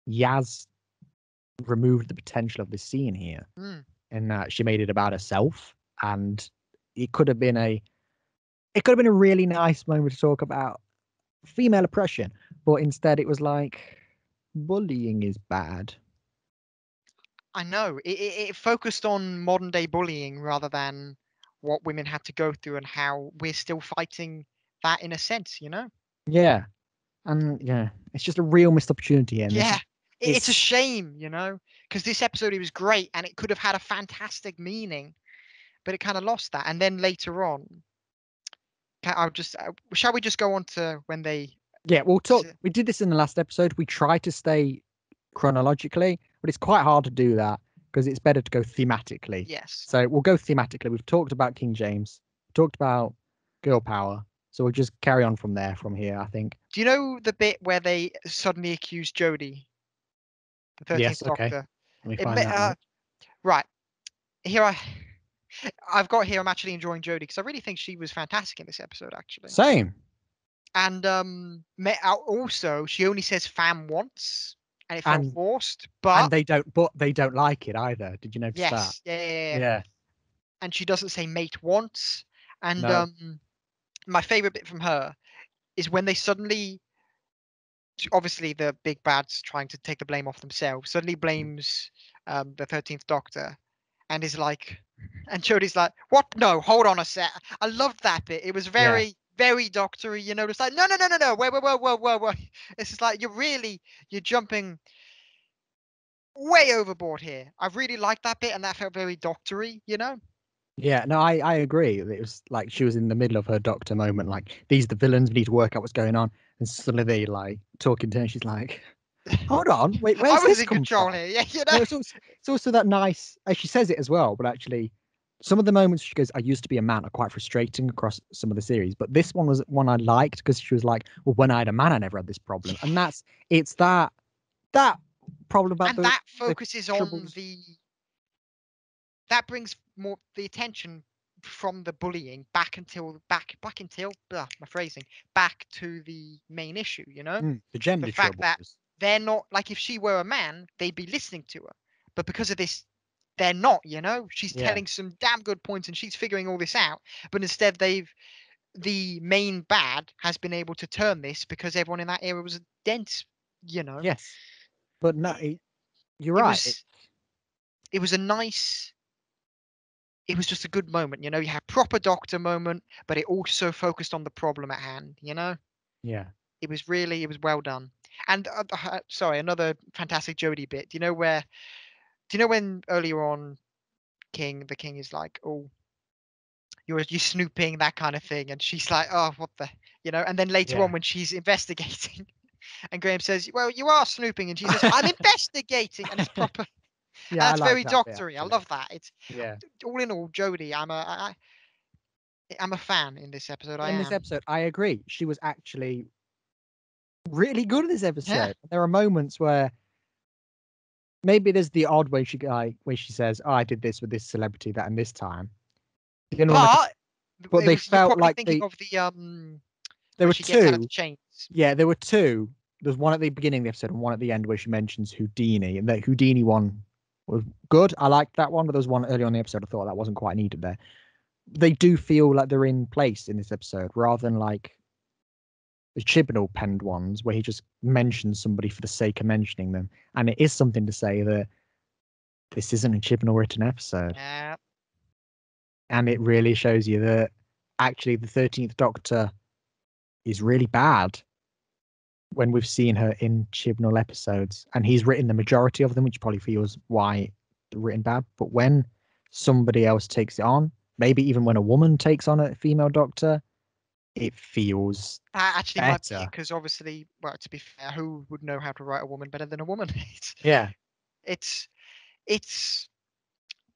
S4: Yaz removed the potential of this scene here,
S5: Mm.
S4: in that she made it about herself, and it could have been a really nice moment to talk about female oppression, but instead it was like bullying is bad.
S5: I know it focused on modern day bullying rather than what women had to go through and how we're still fighting that in a sense, you know?
S4: Yeah, and yeah, it's just a real missed opportunity. And
S5: Yeah, it's a
S4: it's
S5: shame, you know, because this episode it was great and it could have had a fantastic meaning, but it kind of lost that. And then later on, I'll just shall we just go on to when they?
S4: yeah. We'll talk. We did this in the last episode. We tried to stay chronologically, but it's quite hard to do that because it's better to go thematically.
S5: Yes.
S4: So we'll go thematically. We've talked about King James, talked about girl power. So we'll just carry on from there, from here, I think.
S5: Do you know the bit where they suddenly accuse Jodie, the 13th
S4: Yes, okay.
S5: Doctor?
S4: Let me
S5: It
S4: find
S5: ma-
S4: that.
S5: right here, I've got here. I'm actually enjoying Jodie because I really think she was fantastic in this episode, actually.
S4: Same.
S5: And also she only says "fam" once, and it felt
S4: And
S5: forced. But
S4: they don't like it either. Did you notice that?
S5: yes, yeah.
S4: Yeah.
S5: And she doesn't say "mate" once. And
S4: No.
S5: my favorite bit from her is when they suddenly, obviously the big bad's trying to take the blame off themselves, suddenly blames the 13th Doctor and is like, and Jodie's like, what? No, hold on a sec. I loved that bit. It was very, very doctory, you know, it's like, no. Wait. It's just like, you're jumping way overboard here. I really liked that bit and that felt very doctory, you know?
S4: Yeah, no, I agree. It was like she was in the middle of her Doctor moment, like, these are the villains, we need to work out what's going on. And suddenly they like talking to her, and she's like, hold on, wait,
S5: I
S4: where's
S5: was
S4: this
S5: in
S4: come
S5: control
S4: from?
S5: here, yeah, you
S4: No,
S5: know?
S4: it's also that nice, she says it as well, but actually some of the moments she goes, I used to be a man, are quite frustrating across some of the series. But this one was one I liked because she was like, well, when I had a man, I never had this problem. And it's that problem about
S5: And that
S4: the
S5: focuses on
S4: troubles.
S5: that brings more the attention from the bullying back to the main issue, you know,
S4: The
S5: the
S4: gender
S5: fact that
S4: troubles.
S5: they're not, like, if she were a man they'd be listening to her, but because of this they're not, you know. She's
S4: Yeah.
S5: telling some damn good points and she's figuring all this out, but instead the main bad has been able to turn this because everyone in that era was dense, you know.
S4: Yes. But no, you're
S5: it
S4: right.
S5: was it was a nice it was just a good moment, you know. You had proper Doctor moment, but it also focused on the problem at hand, you know.
S4: Yeah.
S5: It was well done. And sorry, another fantastic Jodie bit. Do you know when earlier on the king is like, oh, you're snooping, that kind of thing, and she's like, oh, what the, you know. And then later
S4: Yeah.
S5: on when she's investigating, and Graham says, well, you are snooping, and she says, I'm investigating, and it's proper. And
S4: Yeah, I
S5: that's
S4: like
S5: very
S4: that bit
S5: doctory. I
S4: actually.
S5: love that. It's
S4: Yeah.
S5: all in all, Jodie. I'm a fan in this episode. I
S4: In this
S5: am.
S4: episode, I agree. She was actually really good in this
S5: Yeah.
S4: episode. There are moments where maybe there's the odd way where she says, "Oh, I did this with this celebrity that and this time." The only one I could, but they
S5: You're
S4: felt
S5: probably
S4: like
S5: thinking of the
S4: there
S5: where
S4: were
S5: she gets out of the
S4: two.
S5: chains.
S4: Yeah, there were two. There's one at the beginning of the episode and one at the end where she mentions Houdini, and the Houdini one was good. I liked that one, but there was one early on in the episode I thought that wasn't quite needed there. They do feel like they're in place in this episode rather than like the Chibnall penned ones where he just mentions somebody for the sake of mentioning them. And it is something to say that this isn't a Chibnall written episode.
S5: Yeah.
S4: And it really shows you that actually the 13th Doctor is really bad when we've seen her in Chibnall episodes. And he's written the majority of them, which probably feels why they're written bad. But when somebody else takes it on, maybe even when a woman takes on a female Doctor, it feels
S5: That actually might be
S4: better.
S5: because obviously, well, to be fair, who would know how to write a woman better than a woman?
S4: Yeah.
S5: It's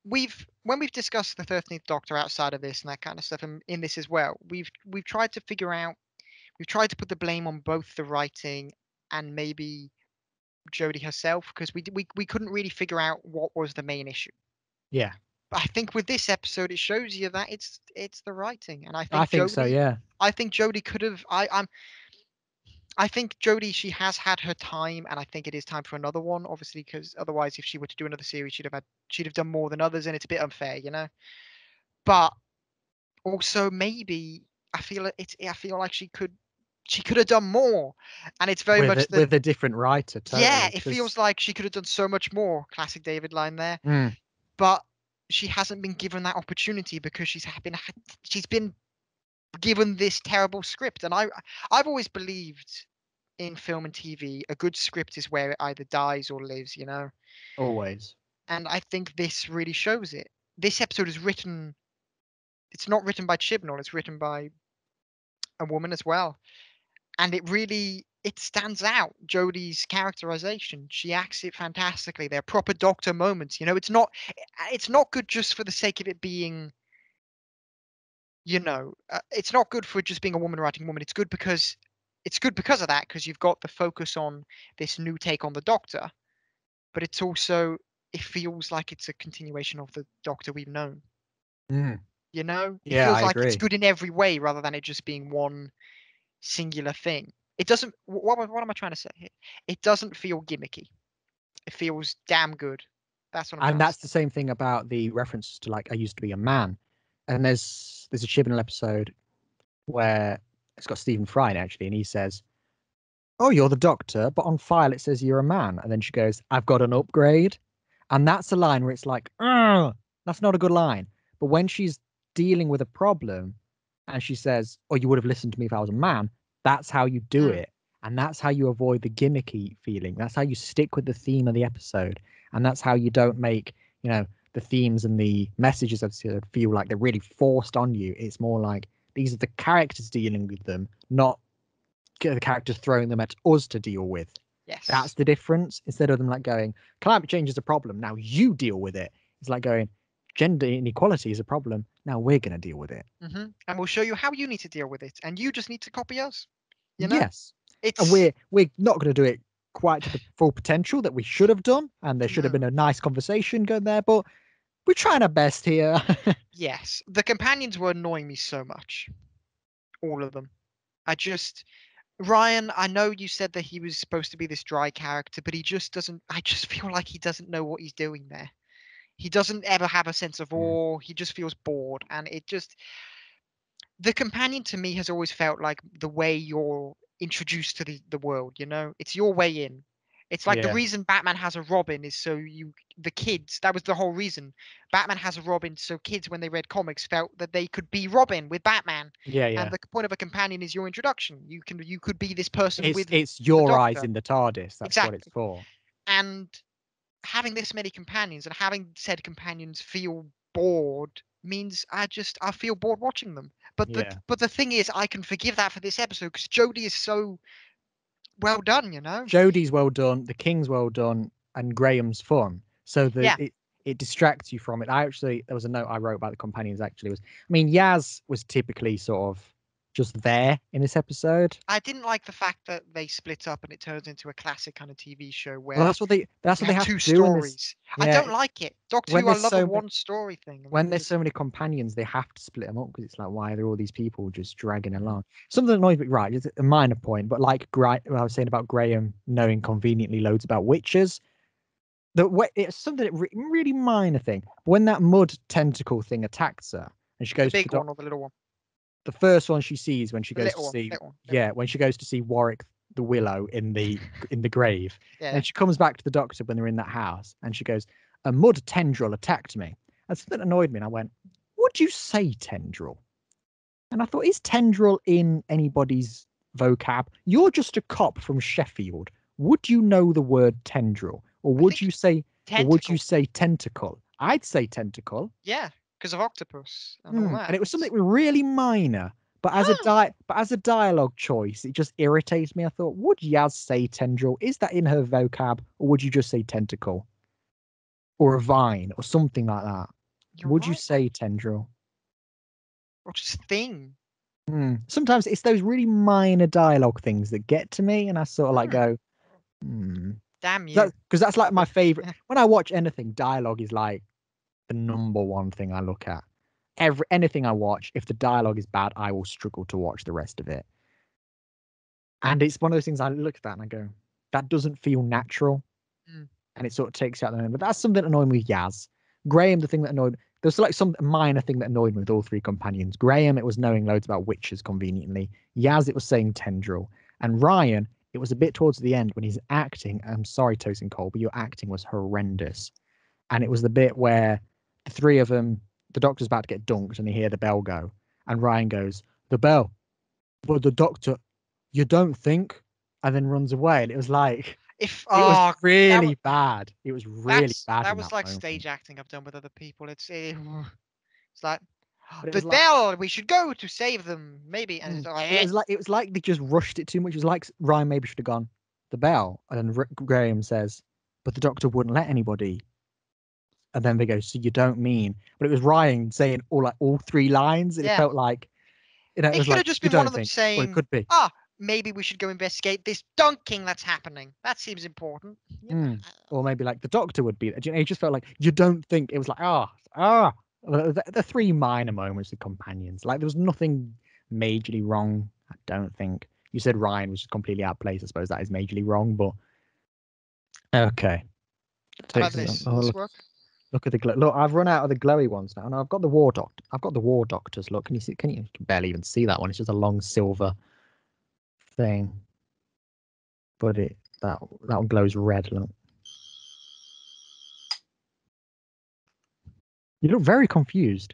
S5: when we've discussed the 13th Doctor outside of this and that kind of stuff, and in this as well, we've tried to figure out, we've tried to put the blame on both the writing and maybe Jodie herself, because we couldn't really figure out what was the main issue.
S4: Yeah.
S5: But I think with this episode, it shows you that it's the writing, and I
S4: I
S5: think
S4: think so, yeah.
S5: I think Jodie could have. I think Jodie, she has had her time, and I think it is time for another one. Obviously, because otherwise, if she were to do another series, she'd have done more than others, and it's a bit unfair, you know. But also, maybe I feel like she could. she could have done more, and it's very
S4: with
S5: much
S4: it, with a different writer. Totally,
S5: yeah, it
S4: 'cause-
S5: feels like she could have done so much more. Classic David line there,
S4: Mm,
S5: but she hasn't been given that opportunity because she's been given this terrible script, and I've always believed in film and TV, a good script is where it either dies or lives, you know.
S4: always.
S5: And I think this really shows it. This episode is written. It's not written by Chibnall. It's written by a woman as well, and it stands out. Jodie's characterization, she acts it fantastically. They're proper Doctor moments. You know, it's not good just for the sake of it being. You know, it's not good for just being a woman writing woman. It's good because of that, because you've got the focus on this new take on the Doctor, but it's also it feels like it's a continuation of the Doctor we've known.
S4: Mm,
S5: You know, it
S4: yeah,
S5: feels
S4: I
S5: like it's
S4: agree.
S5: good in every way rather than it just being one singular thing. It doesn't. What am I trying to say here? It doesn't feel gimmicky. It feels damn good. That's what I'm trying
S4: And
S5: to
S4: that's
S5: say.
S4: the same thing about the references to like I used to be a man. And there's a Chibnall episode where it's got Stephen Fry in it, actually, and he says, "Oh, you're the Doctor, but on file it says you're a man." And then she goes, "I've got an upgrade." And that's a line where it's like, "Ugh, that's not a good line. But when she's dealing with a problem and she says, "Oh, you would have listened to me if I was a man," that's how you do
S5: Mm.
S4: it. And that's how you avoid the gimmicky feeling. That's how you stick with the theme of the episode. And that's how you don't make, you know, the themes and the messages of the episode feel like they're really forced on you. It's more like these are the characters dealing with them, not the characters throwing them at us to deal with.
S5: Yes.
S4: That's the difference. Instead of them like going, climate change is a problem, now you deal with it. It's like going, gender inequality is a problem, now we're going to deal with it.
S5: And we'll show you how you need to deal with it, and you just need to copy us. You know,
S4: Yes.
S5: it's
S4: And we're not going to do it quite to the full potential that we should have done, and there should have been a nice conversation going there, but we're trying our best here.
S5: yes. The companions were annoying me so much, all of them. Ryan, I know you said that he was supposed to be this dry character, but he just doesn't. I just feel like he doesn't know what he's doing there. He doesn't ever have a sense of awe. He just feels bored, and the companion to me has always felt like the way you're introduced to the world, you know? It's your way in. It's like the
S4: Yeah.
S5: reason Batman has a Robin is the kids, that was the whole reason. Batman has a Robin so kids, when they read comics, felt that they could be Robin with Batman.
S4: Yeah,
S5: And
S4: yeah.
S5: the point of a companion is your introduction. You could be this person with
S4: It's
S5: the
S4: your eyes
S5: Doctor.
S4: in the TARDIS. That's what it's
S5: Exactly.
S4: for.
S5: And having this many companions and having said companions feel bored means I feel bored watching them. But
S4: Yeah.
S5: the thing is, I can forgive that for this episode because Jodie is so well done, you know.
S4: Jodie's well done, the King's well done, and Graham's fun. So
S5: Yeah.
S4: it distracts you from it. There was a note I wrote about the companions actually I mean, Yaz was typically sort of just there in this episode.
S5: I didn't like the fact that they split up and it turns into a classic kind of TV show where
S4: Well, that's what they
S5: you
S4: have
S5: two
S4: to do in this.
S5: stories. I
S4: Yeah,
S5: don't like it. Doctor
S4: when
S5: Who, I
S4: there's
S5: love a
S4: so
S5: one story thing.
S4: when there's so many companions, they have to split them up because it's like, why are there all these people just dragging along? Something that annoys me, right? It's a minor point, but like what I was saying about Graham knowing conveniently loads about witches. It's something that really minor thing. When that mud tentacle thing attacks her, and she goes
S5: the big
S4: to
S5: one or the little one?
S4: the first one she sees when she
S5: The
S4: goes to
S5: little one.
S4: see,
S5: Little one.
S4: yeah, when she goes to see Warwick the Willow in the grave,
S5: Yeah.
S4: and she comes back to the doctor when they're in that house, and she goes, "A mud tendril attacked me." And something annoyed me, and I went, "Would you say tendril?" And I thought, is tendril in anybody's vocab? You're just a cop from Sheffield. Would you know the word tendril, or would you say, tentacle? I'd say tentacle.
S5: Yeah, because of octopus and all that.
S4: And it was something really minor, but as a dialogue choice, it just irritates me. I thought, would Yaz say tendril? Is that in her vocab, or would you just say tentacle, or a vine, or something like that? Would you say tendril?
S5: Or just thing.
S4: Sometimes it's those really minor dialogue things that get to me, and I sort of like go,
S5: Damn you.
S4: because that's like my favorite. When I watch anything, dialogue is like the number one thing I look at. Anything I watch, if the dialogue is bad, I will struggle to watch the rest of it. And it's one of those things I look at that and I go, that doesn't feel natural. And it sort of takes out the moment. But that's something annoying with Yaz. Graham, the thing that annoyed, There's like some minor thing that annoyed me with all three companions. Graham, it was knowing loads about witches conveniently. Yaz, it was saying tendril. And Ryan, it was a bit towards the end when he's acting. I'm sorry, Tosin Cole, but your acting was horrendous. And it was the bit where the three of them, the doctor's about to get dunked and they hear the bell go. And Ryan goes, the bell. But the doctor, you don't think? And then runs away. And it was like, it was really bad. It was really bad.
S5: That
S4: in
S5: was
S4: that
S5: like
S4: moment.
S5: stage acting I've done with other people. It's like,
S4: But it
S5: the
S4: was like-
S5: bell, we should go to save them, maybe. And it's like,
S4: It was like they just rushed it too much. It was like Ryan maybe should have gone the bell, and then Graham says, "But the doctor wouldn't let anybody." And then they go, "So you don't mean?" But it was Ryan saying all three lines, and it
S5: Yeah.
S4: felt like, it
S5: it
S4: was
S5: could
S4: like
S5: have just
S4: you
S5: been one
S4: don't
S5: of them
S4: think, or it
S5: saying,
S4: could be.
S5: maybe we should go investigate this dunking that's happening. That seems important. You know?
S4: Or maybe like the doctor would be. It just felt like you don't think. It was like the three minor moments of companions. Like there was nothing majorly wrong. I don't think. You said Ryan was just completely out of place. I suppose that is majorly wrong, but okay.
S5: How about this? Will this work?
S4: Look at the glow. Look, I've run out of the glowy ones now, and I've got the war doctor. I've got the war doctors. Look, can you see? Can you barely even see that one? It's just a long silver thing, but that one glows red. Look. You look very confused.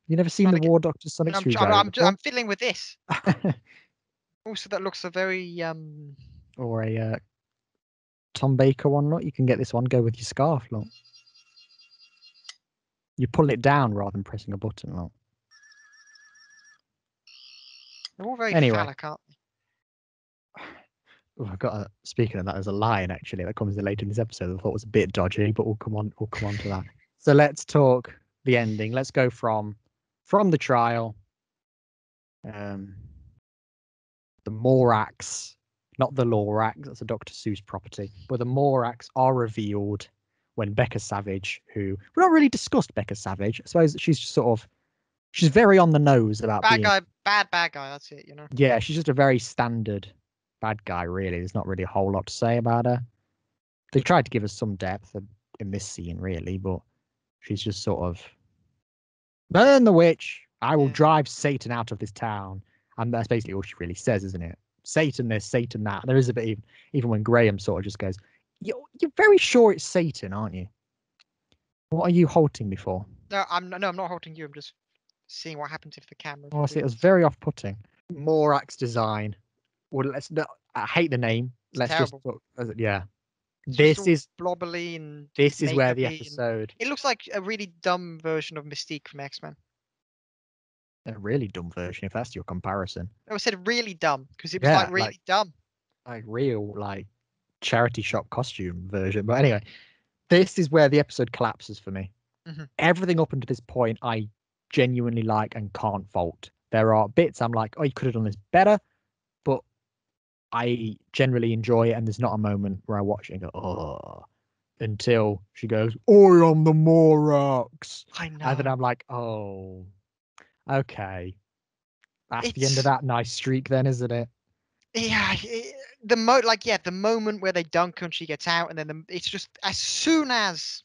S4: You never seen the War Doctor's Sonic Screwdriver
S5: I'm fiddling with this. Also, that looks a very
S4: or a Tom Baker one. Look, you can get this one. Go with your scarf. Look, you pull it down rather than pressing a button. Look.
S5: They're all very
S4: Anyway.
S5: phallic, aren't they?
S4: Oh, I've got speaking of that, there's a lion actually that comes in later in this episode. I thought was a bit dodgy, but we'll come on to that. So let's talk the ending. Let's go from the trial. The Morax, not the Lorax, that's a Dr. Seuss property, but the Morax are revealed when Becca Savage, who we've not really discussed Becca Savage. I suppose she's just she's very on the nose about
S5: bad
S4: being
S5: bad guy. That's it, you know.
S4: Yeah, she's just a very standard bad guy. Really, there's not really a whole lot to say about her. They tried to give us some depth in this scene, really, but she's just sort of burn the witch. I will drive Satan out of this town. And that's basically all she really says, isn't it? Satan this, Satan that. There is a bit even when Graham sort of just goes, you're very sure it's Satan, aren't you? What are you halting me for?
S5: No, I'm not halting you. I'm just seeing what happens if the camera.
S4: Oh, I see. It was very off-putting. Morax design. Well, I hate the name. Let's
S5: terrible.
S4: just yeah.
S5: This is blobbly and
S4: this is where the episode.
S5: It looks like a really dumb version of Mystique from X-Men.
S4: A really dumb version, if that's your comparison.
S5: I said really dumb because it was like really dumb.
S4: Like real charity shop costume version. But anyway, this is where the episode collapses for me.
S5: Mm-hmm.
S4: Everything up until this point I genuinely like and can't fault. There are bits I'm like, oh, you could have done this better, but I generally enjoy it, and there's not a moment where I watch it and go, oh, until she goes, I am the Morax.
S5: I know.
S4: And then I'm like, oh, okay. That's the end of that nice streak then, isn't it?
S5: Yeah. The moment where they dunk her and she gets out, and then it's just as soon as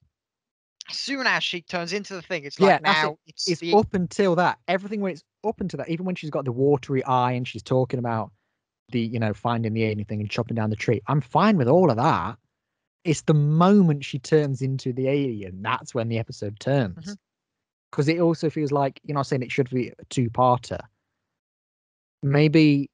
S5: she turns into the thing, it's like now
S4: it's up until that. Everything when it's up until that, even when she's got the watery eye and she's talking about the, finding the alien thing and chopping down the tree. I'm fine with all of that. It's the moment she turns into the alien, that's when the episode turns. Because it also feels like, saying it should be a two-parter. Maybe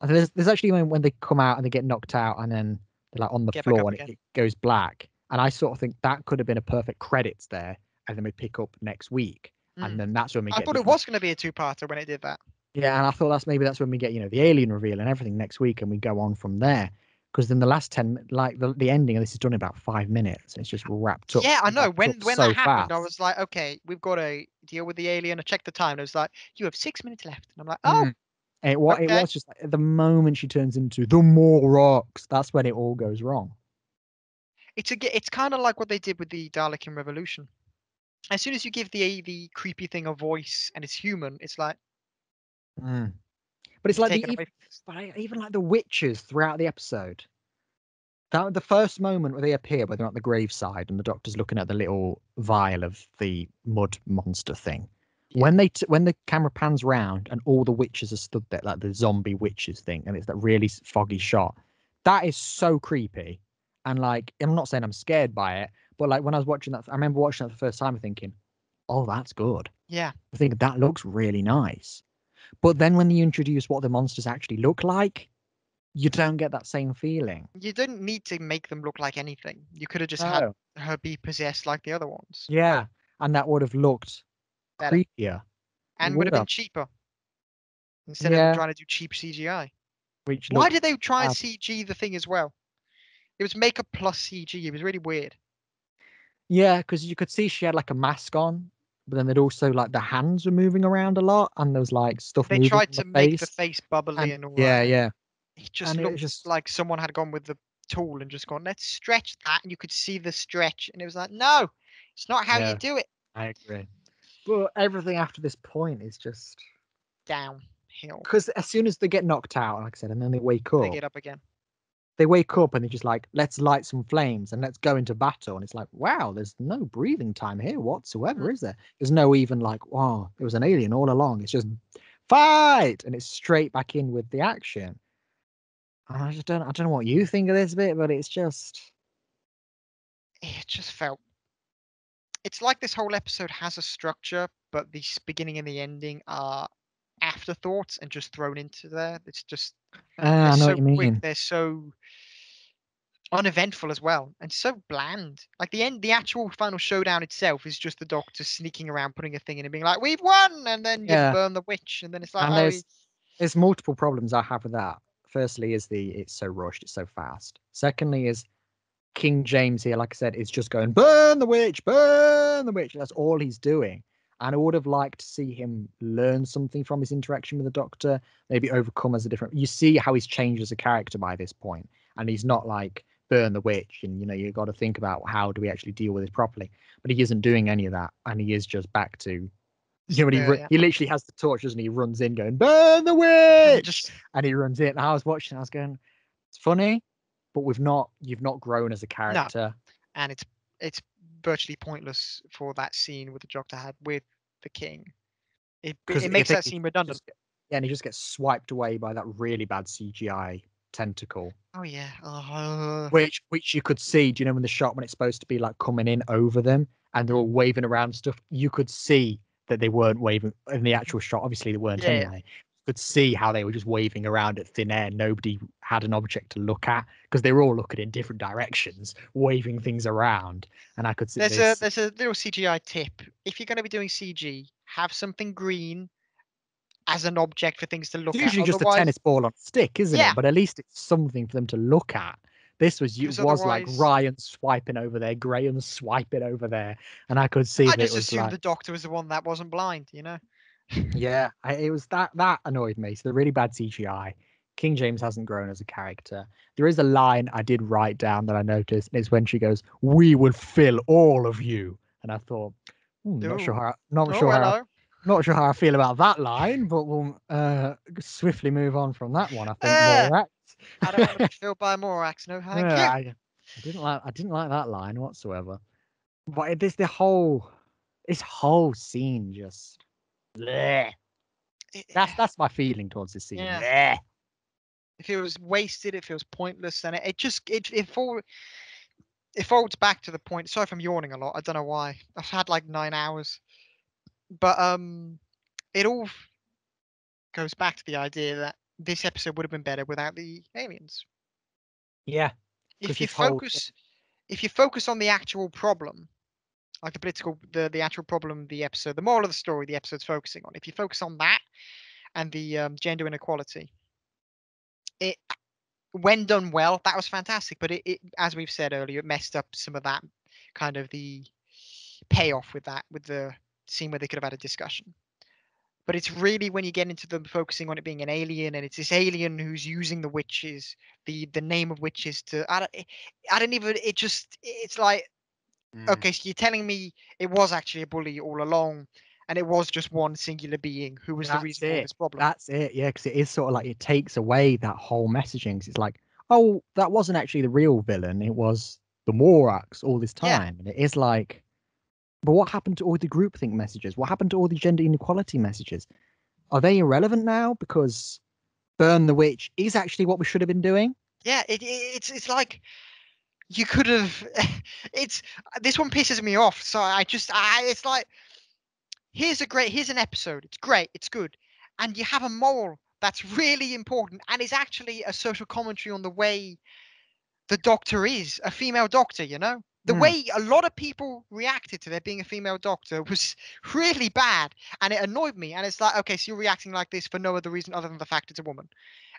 S4: there's actually when they come out and they get knocked out and then they're like on the floor and it goes black. And I sort of think that could have been a perfect credits there, and then we pick up next week. And then that's when we get.
S5: I thought it was going to be a two-parter when it did that.
S4: Yeah, and I thought that's when we get, the alien reveal and everything next week, and we go on from there. Because then the last 10, the ending of this is done in about 5 minutes, and it's just wrapped up.
S5: Yeah, I know. When
S4: so
S5: that happened,
S4: fast.
S5: I was like, okay, we've got to deal with the alien. I checked the time. And it was like, you have 6 minutes left, and I'm like, oh.
S4: And it was just like, the moment she turns into the Morax, that's when it all goes wrong.
S5: It's kind of like what they did with the Dalek in Revolution. As soon as you give the creepy thing a voice and it's human, it's like.
S4: But it's like even like the witches throughout the episode. That the first moment where they appear, where they're at the graveside and the Doctor's looking at the little vial of the mud monster thing.
S5: Yeah.
S4: When the camera pans round and all the witches are stood there, like the zombie witches thing, and it's that really foggy shot, that is so creepy. And like, I'm not saying I'm scared by it, but like when I was watching that, I remember watching that for the first time and thinking, "Oh, that's good."
S5: Yeah.
S4: I think that looks really nice. But then when you introduce what the monsters actually look like, you don't get that same feeling.
S5: You didn't need to make them look like anything. You could have just had
S4: No.
S5: her be possessed like the other ones.
S4: Yeah, and that would have looked
S5: Better.
S4: creepier. It
S5: And would have
S4: would
S5: been
S4: have.
S5: cheaper. Instead of them
S4: Yeah,
S5: trying to do cheap CGI.
S4: which
S5: Why
S4: looked
S5: did they try and
S4: bad.
S5: CG the thing as well? It was makeup plus CG. It was really weird.
S4: Yeah, because you could see she had like a mask on, but then they'd also like the hands were moving around a lot, and there was like stuff
S5: They
S4: moving
S5: tried
S4: on
S5: to
S4: the
S5: make the
S4: face.
S5: face bubbly
S4: And
S5: and all
S4: yeah,
S5: that. And
S4: yeah,
S5: it just
S4: and it was
S5: looked
S4: just
S5: like someone had gone with the tool and just gone, let's stretch that. And you could see the stretch. And it was like, no, it's not how you
S4: yeah,
S5: do it.
S4: I agree. But everything after this point is just
S5: Downhill.
S4: because as soon as they get knocked out, like I said, and then they wake
S5: They
S4: up,
S5: get up again.
S4: and they're just like, let's light some flames and let's go into battle. And it's like, wow, there's no breathing time here whatsoever, is there? There's no even like, wow, it was an alien all along. It's just fight, and it's straight back in with the action. And I don't know what you think of this bit, but it's just,
S5: It just felt. It's like this whole episode has a structure, but the beginning and the ending are afterthoughts and just thrown into there. It's just they're
S4: I know what
S5: so
S4: you
S5: quick.
S4: mean.
S5: They're so uneventful as well, and so bland. Like the actual final showdown itself is just the Doctor sneaking around, putting a thing in, and being like, "We've won!" And then you
S4: Yeah,
S5: burn the witch, and then it's like,
S4: and
S5: "Oh,
S4: there's multiple problems I have with that. Firstly, is it's so rushed, it's so fast. Secondly, is King James here, like I said, is just going, burn the witch, burn the witch. That's all he's doing. And I would have liked to see him learn something from his interaction with the Doctor, maybe overcome as a different. You see how he's changed as a character by this point, and he's not like burn the witch. And you've got to think about how do we actually deal with this properly. But he isn't doing any of that, and he is just back to. When
S5: yeah."
S4: he literally has the torch, doesn't he? He runs in going, burn the witch! And he runs in. And I was watching, I was going, it's funny, but you've not grown as a
S5: No,
S4: character.
S5: and it's virtually pointless for that scene with the Doctor had with the King. It makes that scene redundant.
S4: And he just gets swiped away by that really bad CGI tentacle.
S5: Oh yeah.
S4: Which you could see, do you know, when the shot when it's supposed to be like coming in over them and they're all waving around and stuff, you could see that they weren't waving in the actual shot. Obviously they weren't
S5: Yeah.
S4: anyway. You could see how they were just waving around at thin air. Nobody had an object to look at because they were all looking in different directions, waving things around. And I could see
S5: There's a little CGI tip. If you're going to be doing CG, have something green as an object for things to look
S4: it's
S5: at.
S4: usually just a
S5: Otherwise,
S4: tennis ball on a stick, isn't
S5: yeah.
S4: it? But at least it's something for them to look at. This was
S5: Because
S4: like
S5: otherwise-
S4: Ryan swiping over there, Graham swiping over there, and I could see
S5: I
S4: that
S5: just
S4: it was
S5: assumed
S4: like,
S5: the Doctor was the one that wasn't blind.
S4: yeah, it was that annoyed me. So the really bad CGI. King James hasn't grown as a character. There is a line I did write down that I noticed, and it's when she goes, "We will fill all of you," and I thought, not sure how, not sure how I feel about that line, but we'll swiftly move on from that one. I think Morax.
S5: I don't want to be filled by Morax. No, thank you.
S4: I didn't like that line whatsoever. But this whole scene just bleh. That's my feeling towards this scene.
S5: Yeah.
S4: Bleh.
S5: If it was wasted, it feels pointless, and it folds back to the point. Sorry if I'm yawning a lot. I don't know why. I've had like 9 hours, but it all goes back to the idea that this episode would have been better without the aliens.
S4: Yeah.
S5: If you focus on the actual problem, like the actual problem, the episode, the moral of the story, the episode's focusing on. If you focus on that and the gender inequality, it when done well, that was fantastic. But it, as we've said earlier, it messed up some of that kind of the payoff with the scene where they could have had a discussion. But it's really when you get into them focusing on it being an alien, and it's this alien who's using the witches, the name of witches to it's like, okay, so you're telling me it was actually a bully all along, and it was just one singular being who was the reason for all this problem.
S4: That's it, yeah, because it is sort of like it takes away that whole messaging. 'Cause it's like, oh, that wasn't actually the real villain. It was the Morax all this
S5: Yeah.
S4: time. And it is like, but what happened to all the groupthink messages? What happened to all the gender inequality messages? Are they irrelevant now? Because burn the witch is actually what we should have been doing.
S5: Yeah, it's like you could have. It's this one pisses me off. So it's like here's an episode. It's great. It's good, and you have a moral that's really important, and is actually a social commentary on the way the Doctor is a female Doctor. You know, the
S4: Hmm.
S5: way a lot of people reacted to there being a female Doctor was really bad, and it annoyed me. And it's like, okay, so you're reacting like this for no other reason other than the fact it's a woman.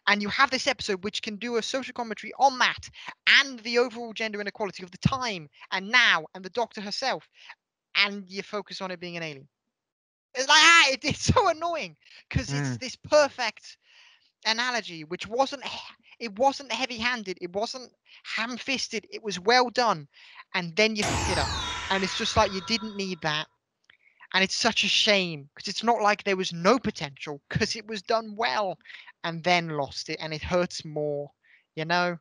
S5: And you have this episode which can do a social commentary on that and the overall gender inequality of the time and now and the Doctor herself, and you focus on it being an alien. It's like it's so annoying because it's this perfect analogy which wasn't heavy-handed, it wasn't ham-fisted, it was well done, and then you fuck it up, and it's just like you didn't need that. And it's such a shame because it's not like there was no potential because it was done well and then lost it, and it hurts more, you know?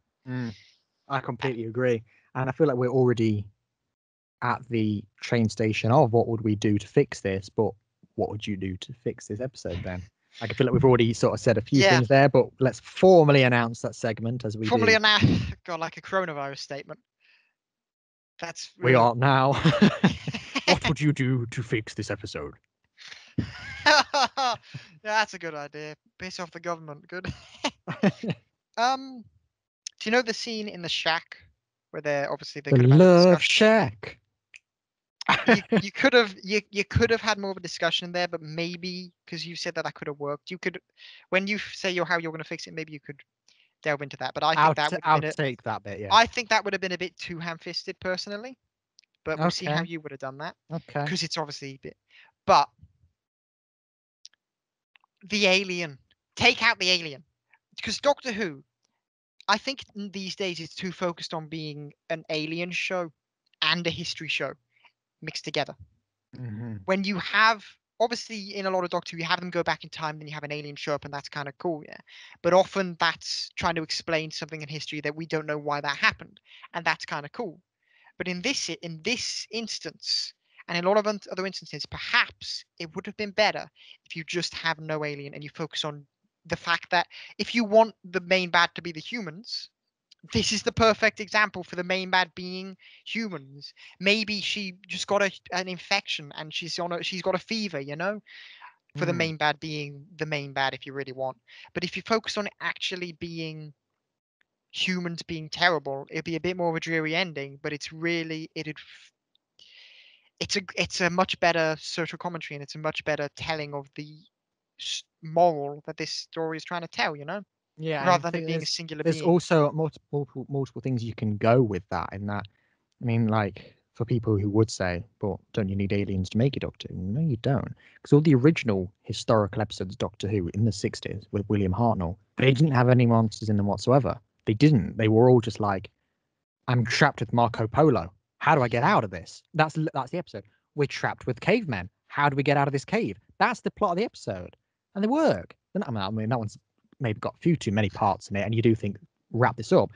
S4: I completely agree. And I feel like we're already at the train station of what would we do to fix this, but what would you do to fix this episode then? Like, I feel like we've already sort of said a few
S5: Yeah.
S4: things there, but let's formally announce that segment as we
S5: Formally
S4: do.
S5: announced, got like a coronavirus statement. That's
S4: We
S5: really...
S4: are now. What would you do to fix this episode?
S5: Yeah, that's a good idea. Piss off the government. Good. Do you know the scene in the shack where they're
S4: The
S5: gonna have a
S4: Love
S5: discussion?
S4: Shack.
S5: You could have had more of a discussion there, but maybe because you said that could have worked. You could, when you say how you're going to fix it, maybe you could delve into that. But I think that would have
S4: I'll
S5: been
S4: take that bit, yeah.
S5: I think that would have been a bit too ham-fisted personally. But we'll see how
S4: Okay.
S5: you would have done that
S4: Okay.
S5: because it's obviously a bit. But the alien, take out the alien, because Doctor Who, I think these days it's too focused on being an alien show and a history show mixed together.
S4: Mhm.
S5: When you have, obviously in a lot of Doctor Who, you have them go back in time, then you have an alien show up, and that's kind of cool, yeah. But often that's trying to explain something in history that we don't know why that happened, and that's kind of cool. But in this instance, and in a lot of other instances, perhaps it would have been better if you just have no alien and you focus on the fact that if you want the main bad to be the humans, this is the perfect example for the main bad being humans. Maybe she just got an infection and she's got a fever, you know, for the main bad being the main bad if you really want. But if you focus on it actually being humans being terrible, it'd be a bit more of a dreary ending, but it's a much better social commentary, and it's a much better telling of the moral that this story is trying to tell, you know,
S4: Yeah, and I
S5: rather than
S4: think
S5: it being a singular
S4: there's
S5: being.
S4: also multiple things you can go with that. In that, I mean, like for people who would say, "But don't you need aliens to make a Doctor?" No, you don't, because all the original historical episodes of Doctor Who in the '60s with William Hartnell, they didn't have any monsters in them whatsoever. They didn't. They were all just like, "I'm trapped with Marco Polo. How do I get out of this?" That's the episode. We're trapped with cavemen. How do we get out of this cave? That's the plot of the episode, and they work. I mean, that one's maybe got a few too many parts in it, and you do think wrap this up,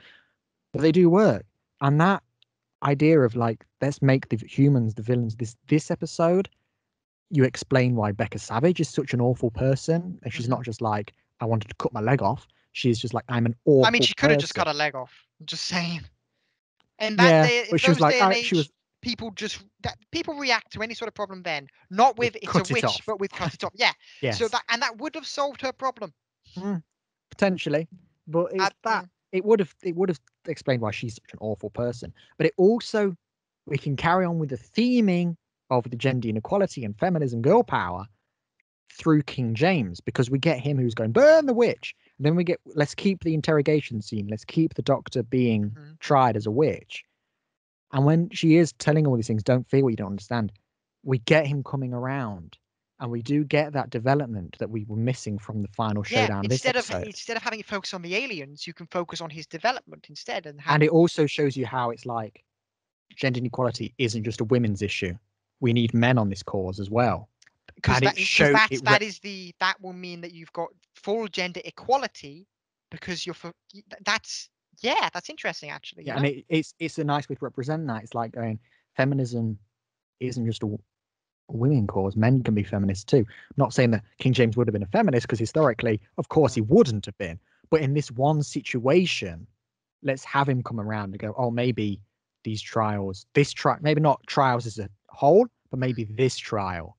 S4: but they do work. And that idea of like, let's make the humans the villains. This episode, you explain why Becca Savage is such an awful person, and she's not just like, I wanted to cut my leg off. She's just like, I'm an awful.
S5: I mean, she could have just
S4: person.
S5: cut a leg off. I'm just saying. And
S4: Yeah,
S5: in
S4: but she was
S5: those
S4: like,
S5: day and
S4: she
S5: age,
S4: was
S5: people react to any sort of problem then, not with it's a
S4: cut it
S5: witch,
S4: off.
S5: but with cut it off. Yeah. So
S4: Yes.
S5: that would have solved her problem.
S4: Potentially, but it's that it would have explained why she's such an awful person. But it also, we can carry on with the theming of the gender inequality and feminism, girl power through King James, because we get him who's going burn the witch, and then we get, let's keep the interrogation scene, let's keep the Doctor being tried as a witch, and when she is telling all these things, don't fear what you don't understand, we get him coming around. And we do get that development that we were missing from the final showdown of this episode.
S5: Instead of having it focus on the aliens, you can focus on his development instead.
S4: And it also shows you how it's like gender inequality isn't just a women's issue. We need men on this cause as well.
S5: Because that will mean that you've got full gender equality, because Yeah, that's interesting actually.
S4: Yeah,
S5: you know?
S4: and it's a nice way to represent that. It's like going, feminism isn't just a women cause. Men can be feminists too. I'm not saying that King James would have been a feminist, because historically, of course, he wouldn't have been. But in this one situation, let's have him come around and go, oh, maybe these trials, maybe not trials as a whole, but maybe this trial.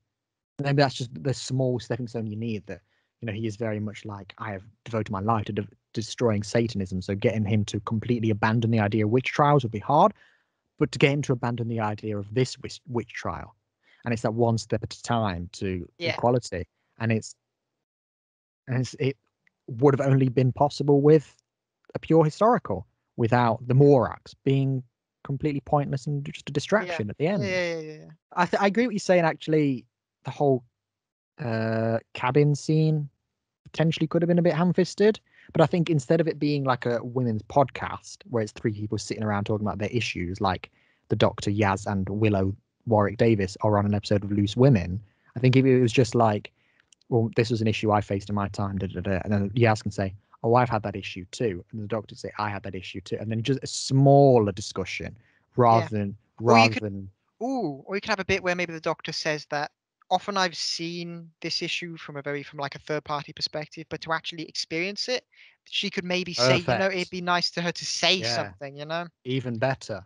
S4: Maybe that's just the small stepping stone you need. That, you know, he is very much like, I have devoted my life to destroying Satanism. So getting him to completely abandon the idea of witch trials would be hard, but to get him to abandon the idea of this witch trial. And it's that one step at a time to equality. And it would have only been possible with a pure historical, without the Morax being completely pointless and just a distraction at the end.
S5: Yeah.
S4: I agree with you saying, actually, the whole cabin scene potentially could have been a bit ham-fisted. But I think instead of it being like a women's podcast where it's 3 people sitting around talking about their issues, like the Doctor, Yaz, and Willow Warwick Davis are on an episode of Loose Women, I think if it was just like, well, this was an issue I faced in my time, and then Yaz can say, oh, I've had that issue too, and the Doctor say, I had that issue too, and then just a smaller discussion rather than
S5: or you could have a bit where maybe the Doctor says that often I've seen this issue from like a third party perspective, but to actually experience it, she could maybe say, you know, it'd be nice to her to say something, you know.
S4: Even better.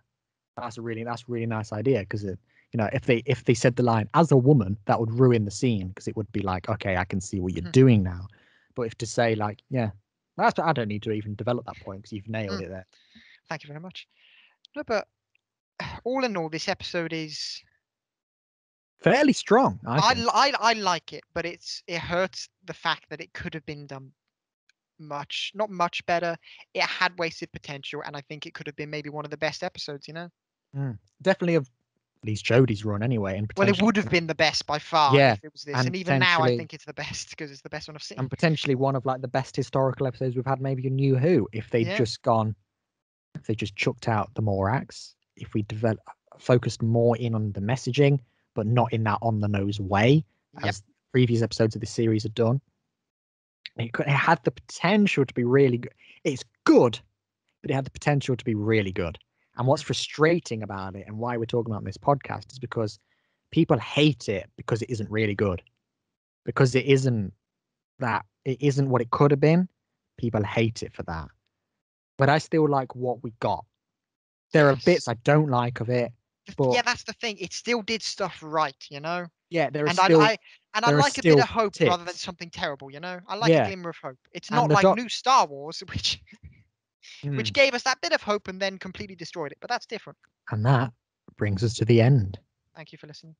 S4: That's a really nice idea, because you know, if they said the line as a woman, that would ruin the scene, because it would be like, okay, I can see what you're doing now. But if to say like, I don't need to even develop that point, because you've nailed it there.
S5: Thank you very much. No, but all in all, this episode is
S4: fairly strong.
S5: I like it, but it hurts the fact that it could have been done not much better. It had wasted potential, and I think it could have been maybe one of the best episodes, you know.
S4: Definitely of at least Jodie's run anyway, and
S5: well, it would have been the best by far if it was this, and even now I think it's the best, because it's the best one I've seen,
S4: and potentially one of like the best historical episodes we've had, maybe a New Who, if they'd just chucked out the Morax, if we focused more in on the messaging, but not in that on the nose way as previous episodes of the series had done. It had the potential to be really good. It's good, but it had the potential to be really good. And what's frustrating about it, and why we're talking about this podcast, is because people hate it because it isn't really good. Because it isn't what it could have been. People hate it for that. But I still like what we got. There are bits I don't like of it. But
S5: that's the thing. It still did stuff right, you know.
S4: Yeah, there are
S5: I like a bit of hope rather than something terrible, you know. I like a glimmer of hope. It's not like new Star Wars, which gave us that bit of hope and then completely destroyed it. But that's different.
S4: And that brings us to the end.
S5: Thank you for listening.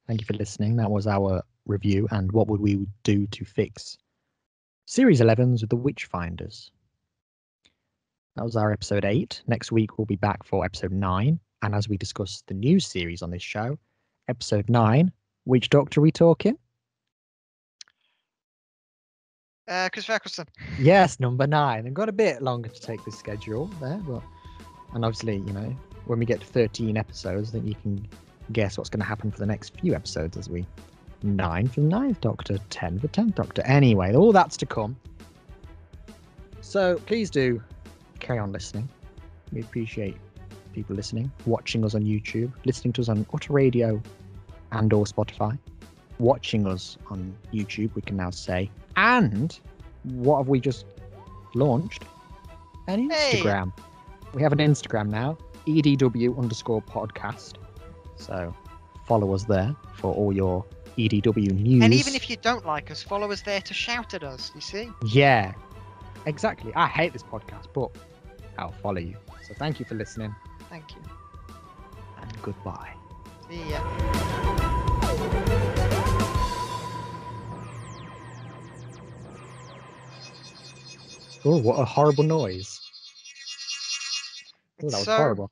S4: Thank you for listening. That was our review, and what would we do to fix Series 11's with the Witchfinders. That was our episode 8. Next week we'll be back for episode 9. And as we discuss the new series on this show, episode 9, which Doctor are we talking?
S5: Christopher Eccleston.
S4: Yes, number 9. They've got a bit longer to take this schedule there, and obviously, you know, when we get to 13 episodes, then you can guess what's going to happen for the next few episodes as we 9 for the 9th Doctor, 10 for the 10th Doctor. Anyway, all that's to come. So please do carry on listening. We appreciate people listening, watching us on YouTube, listening to us on Utter Radio and or Spotify, watching us on YouTube, we can now say. And what have we just launched? An Instagram. We have an Instagram now, EDW_podcast. So follow us there for all your EDW news.
S5: And even if you don't like us, follow us there to shout at us, you see?
S4: Yeah, exactly. I hate this podcast, but I'll follow you. So thank you for listening.
S5: Thank you.
S4: And goodbye.
S5: See ya.
S4: Oh, what a horrible noise. Oh, that was horrible.